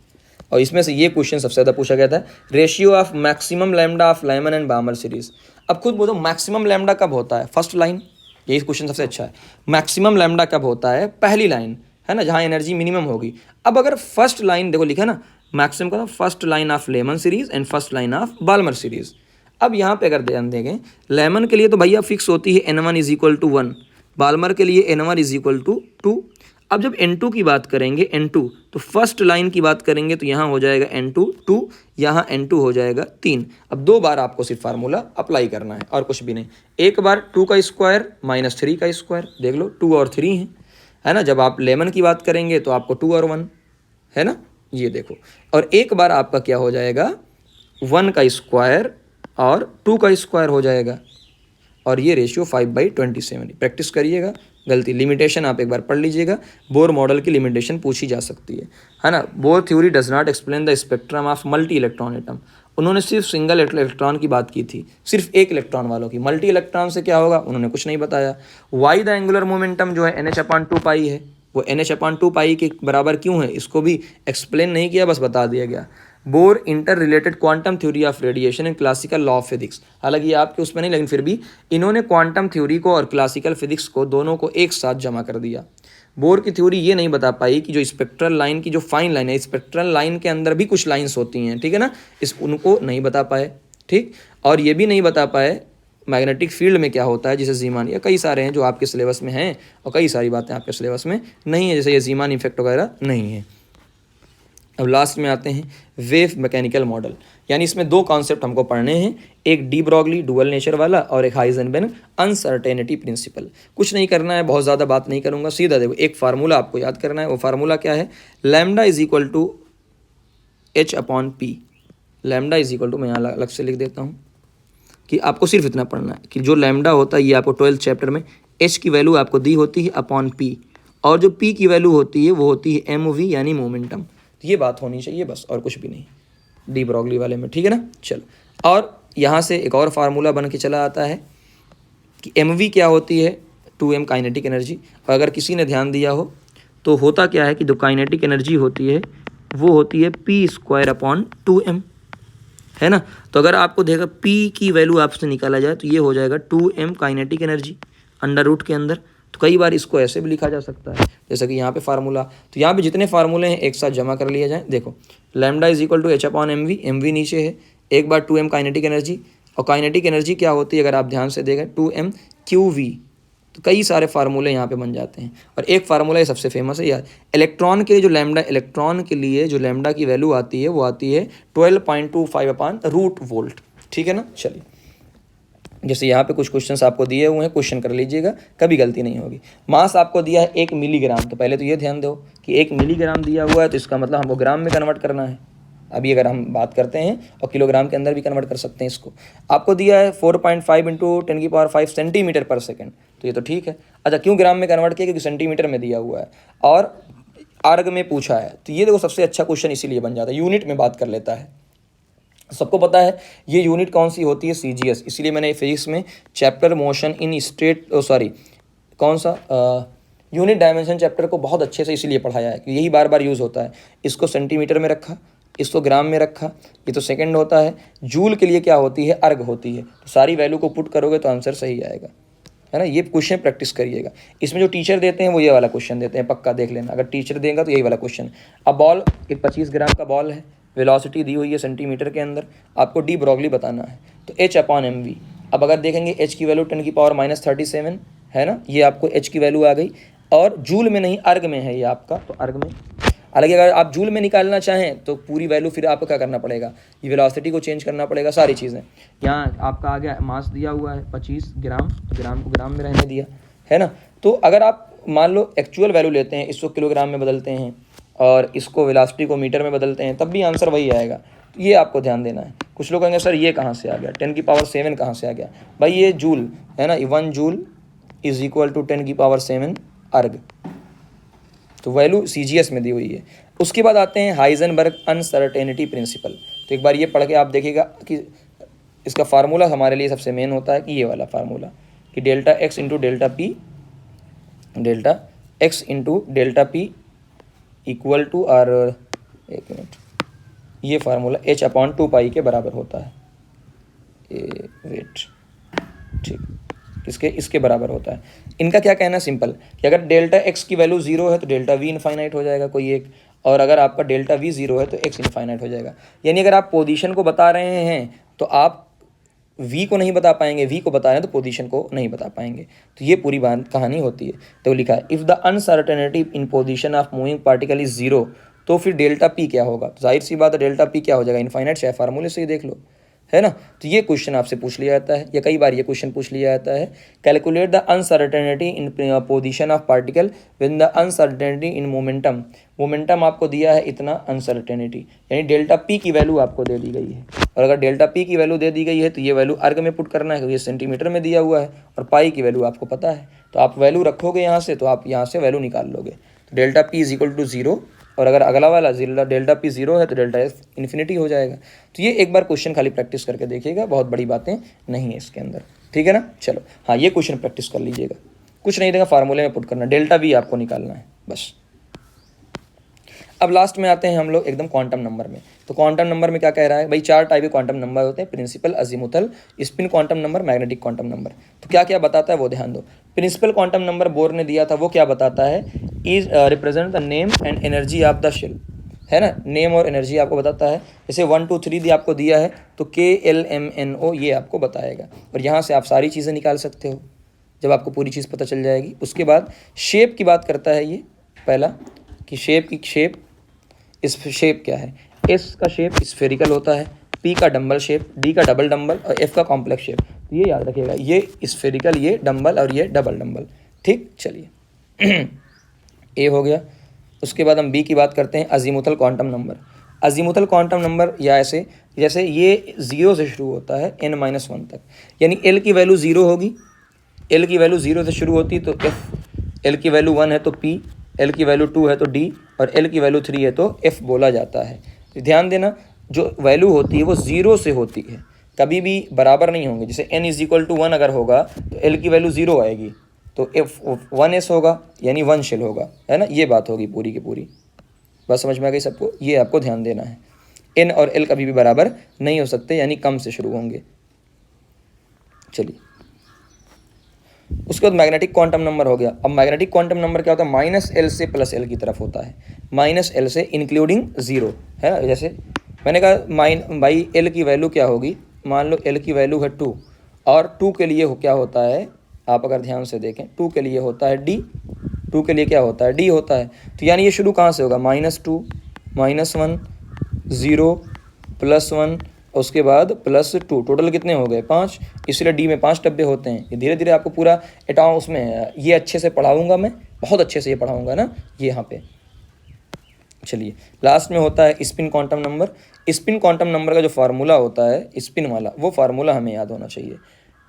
और इसमें से ये क्वेश्चन सबसे ज़्यादा पूछा गया था, ratio of maximum lambda of Lyman and Balmer series. अब खुद बोलो मैक्सिमम लैम्डा कब होता है? फर्स्ट लाइन, यही क्वेश्चन सबसे अच्छा है। मैक्सिमम लैम्डा कब होता है? पहली लाइन, है ना, जहाँ एनर्जी मिनिमम होगी। अब अगर फर्स्ट लाइन देखो लिखा ना, मैक्सिमम का first line of Lyman series and first line of Balmer series. अब यहाँ पे अगर ध्यान देंगे, लेमन के लिए तो भैया फिक्स होती है n1 is equal to 1, Balmer के लिए n1 इज इक्वल टू 2। अब जब n2 की बात करेंगे, n2 तो फर्स्ट लाइन की बात करेंगे, तो यहाँ हो जाएगा n2 2, यहाँ n2 हो जाएगा 3। अब 2 बार आपको सिर्फ फार्मूला अप्लाई करना है और कुछ भी नहीं। एक बार 2 का स्क्वायर माइनस 3 का स्क्वायर, देख लो 2 और 3 है ना। जब आप लेमन की बात करेंगे तो आपको 2 और 1 है ना, ये देखो। और एक बार आपका क्या हो जाएगा 1 का स्क्वायर और 2 का स्क्वायर हो जाएगा, और ये रेशियो 5/27। प्रैक्टिस करिएगा, गलती लिमिटेशन आप एक बार पढ़ लीजिएगा। बोर मॉडल की लिमिटेशन पूछी जा सकती है ना। Bore theory does not explain the spectrum of multi electron atom. उन्होंने सिर्फ सिंगल इलेक्ट्रॉन की बात की थी, सिर्फ एक इलेक्ट्रॉन वालों की। मल्टी इलेक्ट्रॉन से क्या होगा उन्होंने कुछ नहीं बताया। वाई द एंगुलर मोमेंटम जो है NH/2π है, वो NH/2π के बराबर क्यों है, इसको भी एक्सप्लेन नहीं किया, बस बता दिया गया। Bore inter related quantum theory of radiation and classical law of physics. हालांकि ये आपके उसमें नहीं, लेकिन फिर भी इन्होंने क्वांटम थ्योरी को और क्लासिकल फिजिक्स को दोनों को एक साथ जमा कर दिया। बोर की थ्योरी ये नहीं बता पाई कि जो स्पेक्ट्रल लाइन की जो फाइन लाइन है, स्पेक्ट्रल लाइन के अंदर भी कुछ लाइन्स होती हैं, ठीक है ना, उनको नहीं बता पाए, ठीक। और ये भी नहीं बता पाए मैग्नेटिक फील्ड में क्या होता है, जैसे जीमान, या कई सारे हैं जो आपके सिलेबस में हैं, और कई सारी बातें आपके सिलेबस में नहीं है, जैसे ये जीमान इफेक्ट वगैरह नहीं है। अब लास्ट में आते हैं वेव मैकेनिकल मॉडल, यानी इसमें 2 कॉन्सेप्ट हमको पढ़ने हैं, एक डी ब्रॉगली डुअल नेचर वाला और एक हाइजेनबर्ग अनसर्टेनिटी प्रिंसिपल। कुछ नहीं करना है, बहुत ज़्यादा बात नहीं करूँगा, सीधा देखो एक फार्मूला आपको याद करना है। वो फार्मूला क्या है? Lambda is equal to H/P। Lambda is equal to, मैं यहाँ अलग से लिख देता हूँ कि आपको सिर्फ इतना पढ़ना है कि जो लैम्डा होता है, ये आपको 12th चैप्टर में H की वैल्यू आपको दी होती है अपॉन P, और जो P की वैल्यू होती है वो होती है MV यानी मोमेंटम। तो ये बात होनी चाहिए बस, और कुछ भी नहीं डी ब्रॉगली वाले में, ठीक है ना। चलो, और यहाँ से एक और फार्मूला बन के चला आता है कि mv क्या होती है, 2m काइनेटिक एनर्जी। और अगर किसी ने ध्यान दिया हो तो होता क्या है कि जो काइनेटिक एनर्जी होती है वो होती है p²/2m, है ना। तो अगर आपको देखा p की वैल्यू आपसे निकाला जाए तो ये हो जाएगा 2m kinetic energy under root के अंदर। तो कई बार इसको ऐसे भी लिखा जा सकता है जैसा कि यहाँ पे फार्मूला। तो यहाँ पे जितने फार्मूले हैं एक साथ जमा कर लिया जाए। देखो lambda is equal to h/mv, mv नीचे है, एक बार 2m काइनेटिक एनर्जी। और काइनेटिक एनर्जी क्या होती है अगर आप ध्यान से देखें 2m qv। तो कई सारे फार्मूले यहाँ पे बन जाते हैं। और एक फार्मूला ये सबसे फेमस है यार, इलेक्ट्रॉन के लिए जो लैम्डा, इलेक्ट्रॉन के लिए जो लैम्डा की वैल्यू आती है वो आती है 12.25/√volt, ठीक है ना। चलिए जैसे यहाँ पे कुछ क्वेश्चंस आपको दिए हुए हैं, क्वेश्चन कर लीजिएगा, कभी गलती नहीं होगी। मास आपको दिया है 1 मिलीग्राम, तो पहले तो ये ध्यान दो कि 1 मिलीग्राम दिया हुआ है तो इसका मतलब हमको ग्राम में कन्वर्ट करना है। अभी अगर हम बात करते हैं और किलोग्राम के अंदर भी कन्वर्ट कर सकते हैं इसको। आपको दिया है 4.5 × 10⁵ सेंटीमीटर पर सेकेंड, तो ये तो ठीक है। अच्छा क्यों ग्राम में कन्वर्ट किया, क्योंकि सेंटीमीटर में दिया हुआ है और अर्ग में पूछा है। तो ये देखो सबसे अच्छा क्वेश्चन इसीलिए बन जाता है, यूनिट में बात कर लेता है। सबको पता है ये यूनिट कौन सी होती है, CGS। इसीलिए मैंने फिजिक्स में चैप्टर मोशन इन स्टेट कौन सा यूनिट डायमेंशन चैप्टर को बहुत अच्छे से इसीलिए पढ़ाया है कि यही बार बार यूज़ होता है। इसको सेंटीमीटर में रखा, इसको ग्राम में रखा, ये तो सेकंड होता है। जूल के लिए क्या होती है, अर्ग होती है। तो सारी वैल्यू को पुट करोगे तो आंसर सही आएगा, है ना। ये क्वेश्चन प्रैक्टिस करिएगा। इसमें जो टीचर देते हैं वो ये वाला क्वेश्चन देते हैं, पक्का देख लेना। अगर टीचर देगा तो यही वाला क्वेश्चन। अब बॉल एक 25 ग्राम का बॉल है, वेलोसिटी दी हुई है सेंटीमीटर के अंदर, आपको डी ब्रॉगली बताना है तो h/mv। अब अगर देखेंगे h की वैल्यू 10⁻−37 है ना, ये आपको h की वैल्यू आ गई। और जूल में नहीं अर्ग में है ये आपका, तो अर्ग में। हालांकि अगर आप जूल में निकालना चाहें तो पूरी वैल्यू फिर आपको क्या करना पड़ेगा, ये वेलोसिटी को चेंज करना पड़ेगा, सारी चीज़ें। यहाँ आपका आ गया मास दिया हुआ है 25 ग्राम, तो ग्राम को ग्राम में रहने दिया, है ना। तो अगर आप मान लो एक्चुअल वैल्यू लेते हैं, इसको किलोग्राम में बदलते हैं और इसको वेलोसिटी को मीटर में बदलते हैं, तब भी आंसर वही आएगा। तो ये आपको ध्यान देना है। कुछ लोग कहेंगे सर ये कहाँ से आ गया, 10⁻7 कहाँ से आ गया। भाई ये जूल है ना, 1 जूल इज इक्वल टू 10⁻7 अर्ग। तो वैल्यू CGS में दी हुई है। उसके बाद आते हैं हाइजेनबर्ग अनसर्टेनिटी प्रिंसिपल। तो एक बार ये पढ़ के आप देखिएगा कि इसका फार्मूला हमारे लिए सबसे मेन होता है कि ये वाला फार्मूला कि delta x into delta P equal to और एक मिनट, ये फार्मूला h/2π के बराबर होता है। वेट, ठीक, इसके बराबर होता है। इनका क्या कहना, सिंपल कि अगर डेल्टा x की वैल्यू 0 है तो डेल्टा v इनफाइनाइट हो जाएगा कोई एक, और अगर आपका डेल्टा v 0 है तो x इनफाइनाइट हो जाएगा। यानी अगर आप पोजीशन को बता रहे हैं तो आप v को नहीं बता पाएंगे, v को बता रहे हैं तो पोजीशन को नहीं बता पाएंगे। तो ये पूरी बात कहानी होती है। तो लिखा है if the uncertainty in position of moving particle is 0, तो फिर डेल्टा p क्या होगा। तो जाहिर सी बात है डेल्टा p क्या हो जाएगा, इनफाइनाइट। चाहे फार्मूले से ही देख लो, है ना। तो ये क्वेश्चन आपसे पूछ लिया जाता है, या कई बार ये क्वेश्चन पूछ लिया जाता है, calculate the uncertainty in position of particle with the uncertainty in momentum. Momentum आपको दिया है इतना अनसर्टेनिटी, यानी डेल्टा पी की वैल्यू आपको दे दी गई है। और अगर डेल्टा पी की वैल्यू दे दी गई है तो ये वैल्यू अर्ग में पुट करना है, क्योंकि ये सेंटीमीटर में दिया हुआ है, और पाई की वैल्यू आपको पता है। तो आप वैल्यू रखोगे यहाँ से, तो आप यहाँ से वैल्यू निकाल लोगे। तो delta P is equal to 0, और अगर अगला वाला डेल्टा पी 0 है तो डेल्टा एफ इन्फिनिटी हो जाएगा। तो ये एक बार क्वेश्चन खाली प्रैक्टिस करके देखिएगा, बहुत बड़ी बातें नहीं है इसके अंदर, ठीक है ना। चलो हाँ, ये क्वेश्चन प्रैक्टिस कर लीजिएगा, कुछ नहीं देगा, फार्मूले में पुट करना, डेल्टा वी आपको निकालना है बस। अब लास्ट में आते हैं हम लोग एकदम क्वांटम नंबर में। तो क्वांटम नंबर में क्या कह रहा है भाई, 4 टाइप के क्वांटम नंबर होते हैं, principal, azimuthal, spin quantum number, magnetic quantum number. तो क्या क्या बताता है वो ध्यान दो। प्रिंसिपल क्वांटम नंबर बोर ने दिया था, वो क्या बताता है, is represent the name and energy of the shell, है ना। नेम और एनर्जी आपको बताता है। जैसे 1 2 3 आपको दिया है तो KLMNO ये आपको बताएगा, और यहाँ से आप सारी चीज़ें निकाल सकते हो जब आपको पूरी चीज़ पता चल जाएगी। उसके बाद शेप की बात करता है ये, पहला कि शेप इस शेप क्या है, S का शेप स्फेरिकल होता है, P का डंबल शेप, D का डबल डंबल और F का कॉम्प्लेक्स शेप। तो ये याद रखिएगा, ये स्फेरिकल, ये डंबल और ये डबल डंबल, ठीक। चलिए ए हो गया। उसके बाद हम बी की बात करते हैं, azimuthal quantum number. Azimuthal quantum number या ऐसे, जैसे ये 0 से शुरू होता है n-1 तक, यानी L की वैल्यू 0 होगी, L की वैल्यू 0 से शुरू होती तो F, L की वैल्यू 1 है तो P, L की वैल्यू 2 है तो D, और L की वैल्यू 3 है तो F बोला जाता है। तो ध्यान देना, जो वैल्यू होती है वो 0 से होती है, कभी भी बराबर नहीं होंगे। जैसे n इज इक्वल टू 1 अगर होगा तो l की वैल्यू 0 आएगी, तो if 1s होगा यानी 1 शेल होगा, है ना, ये बात होगी पूरी की पूरी। बस समझ में आ गई सबको, ये आपको ध्यान देना है। n और l कभी भी बराबर नहीं हो सकते, यानी कम से शुरू होंगे। चलिए, उसके बाद मैग्नेटिक क्वांटम नंबर हो गया। अब मैग्नेटिक क्वांटम नंबर क्या होता है, -l से +l की तरफ होता है, -l से इंक्लूडिंग 0, है ना। जैसे मैंने कहा भाई l की वैल्यू क्या होगी, मान लो l की वैल्यू है 2, और 2 के लिए क्या होता है, आप अगर ध्यान से देखें 2 के लिए होता है d, 2 के लिए क्या होता है, d होता है। तो यानी ये शुरू कहाँ से होगा, -2, -1, 0, +1, उसके बाद +2, टोटल कितने हो गए, 5। इसलिए डी में 5 डब्बे होते हैं। ये धीरे धीरे आपको पूरा एटॉम उसमें ये अच्छे से पढ़ाऊंगा मैं, बहुत अच्छे से ये पढ़ाऊंगा ना, ये यहाँ पे। चलिए, लास्ट में होता है spin quantum number. Spin quantum number का जो फार्मूला होता है स्पिन वाला, वो फार्मूला हमें याद होना चाहिए,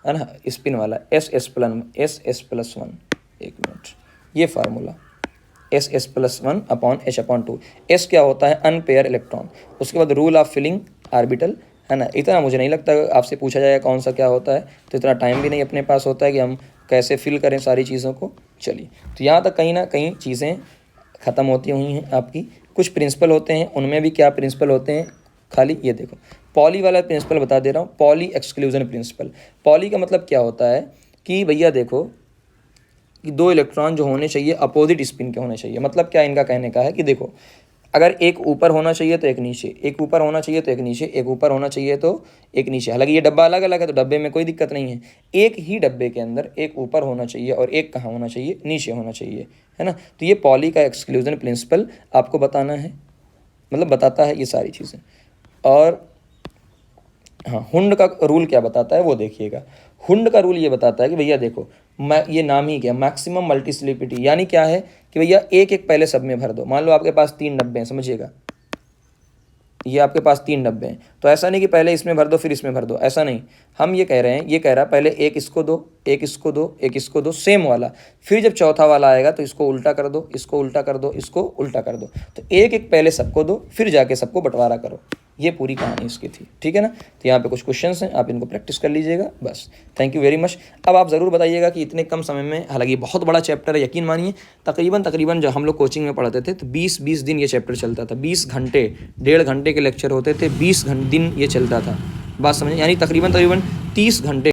है ना। स्पिन वाला SS+1, एक मिनट, ये formula SS+1 upon H/2। S क्या होता है, अनपेयर इलेक्ट्रॉन। उसके बाद रूल ऑफ फिलिंग ऑर्बिटल, है ना। इतना मुझे नहीं लगता आपसे पूछा जाएगा कौन सा क्या होता है, तो इतना टाइम भी नहीं अपने पास होता है कि हम कैसे फिल करें सारी चीज़ों को। चलिए, तो यहाँ तक कहीं ना कहीं चीज़ें ख़त्म होती हुई हैं आपकी। कुछ प्रिंसिपल होते हैं, उनमें भी क्या प्रिंसिपल होते हैं, खाली ये देखो, पॉली वाला प्रिंसिपल बता दे रहा हूँ, पॉली एक्सक्लूजन प्रिंसिपल। पॉली का मतलब क्या होता है कि भैया देखो कि 2 इलेक्ट्रॉन जो होने चाहिए अपोजिट स्पिन के होने चाहिए। मतलब क्या इनका कहने का है कि देखो, अगर एक ऊपर होना चाहिए तो एक नीचे, एक ऊपर होना चाहिए तो एक नीचे, एक ऊपर होना चाहिए तो एक नीचे। हालांकि ये डब्बा अलग अलग है तो डब्बे में कोई दिक्कत नहीं है, एक ही डब्बे के अंदर एक ऊपर होना चाहिए और एक कहाँ होना चाहिए, नीचे होना चाहिए, है ना। तो ये पॉली का एक्सक्लूजन प्रिंसिपल आपको बताना है, मतलब बताता है ये सारी चीज़ें। और हाँ, हुंड का रूल क्या बताता है वो देखिएगा। हुंड का रूल ये बताता है कि भैया देखो, मैं ये नाम ही क्या, मैक्सिमम मल्टीप्लिसिटी, यानी क्या है कि भैया एक एक पहले सब में भर दो। मान लो आपके पास 3 डब्बे हैं, समझिएगा, ये आपके पास 3 डब्बे हैं, तो ऐसा नहीं कि पहले इसमें भर दो फिर इसमें भर दो, ऐसा नहीं। हम ये कह रहे हैं, ये कह रहा है पहले एक इसको दो, एक इसको दो, एक इसको दो, सेम वाला, फिर जब चौथा वाला आएगा तो इसको उल्टा कर दो, इसको उल्टा कर दो, इसको उल्टा कर दो। तो एक एक पहले सबको दो, फिर जाके सबको बंटवारा करो। ये पूरी कहानी इसकी थी, ठीक है ना। तो यहाँ पे कुछ क्वेश्चंस हैं, आप इनको प्रैक्टिस कर लीजिएगा बस। Thank you very much. अब आप ज़रूर बताइएगा कि इतने कम समय में, हालांकि बहुत बड़ा चैप्टर है, यकीन मानिए तकरीबन जब हम लोग कोचिंग में पढ़ाते थे तो 20 दिन ये चैप्टर चलता था, 20 घंटे, 1.5 घंटे के लेक्चर होते थे, 20 दिन ये चलता था, बात समझे, यानी तकरीबन 30 घंटे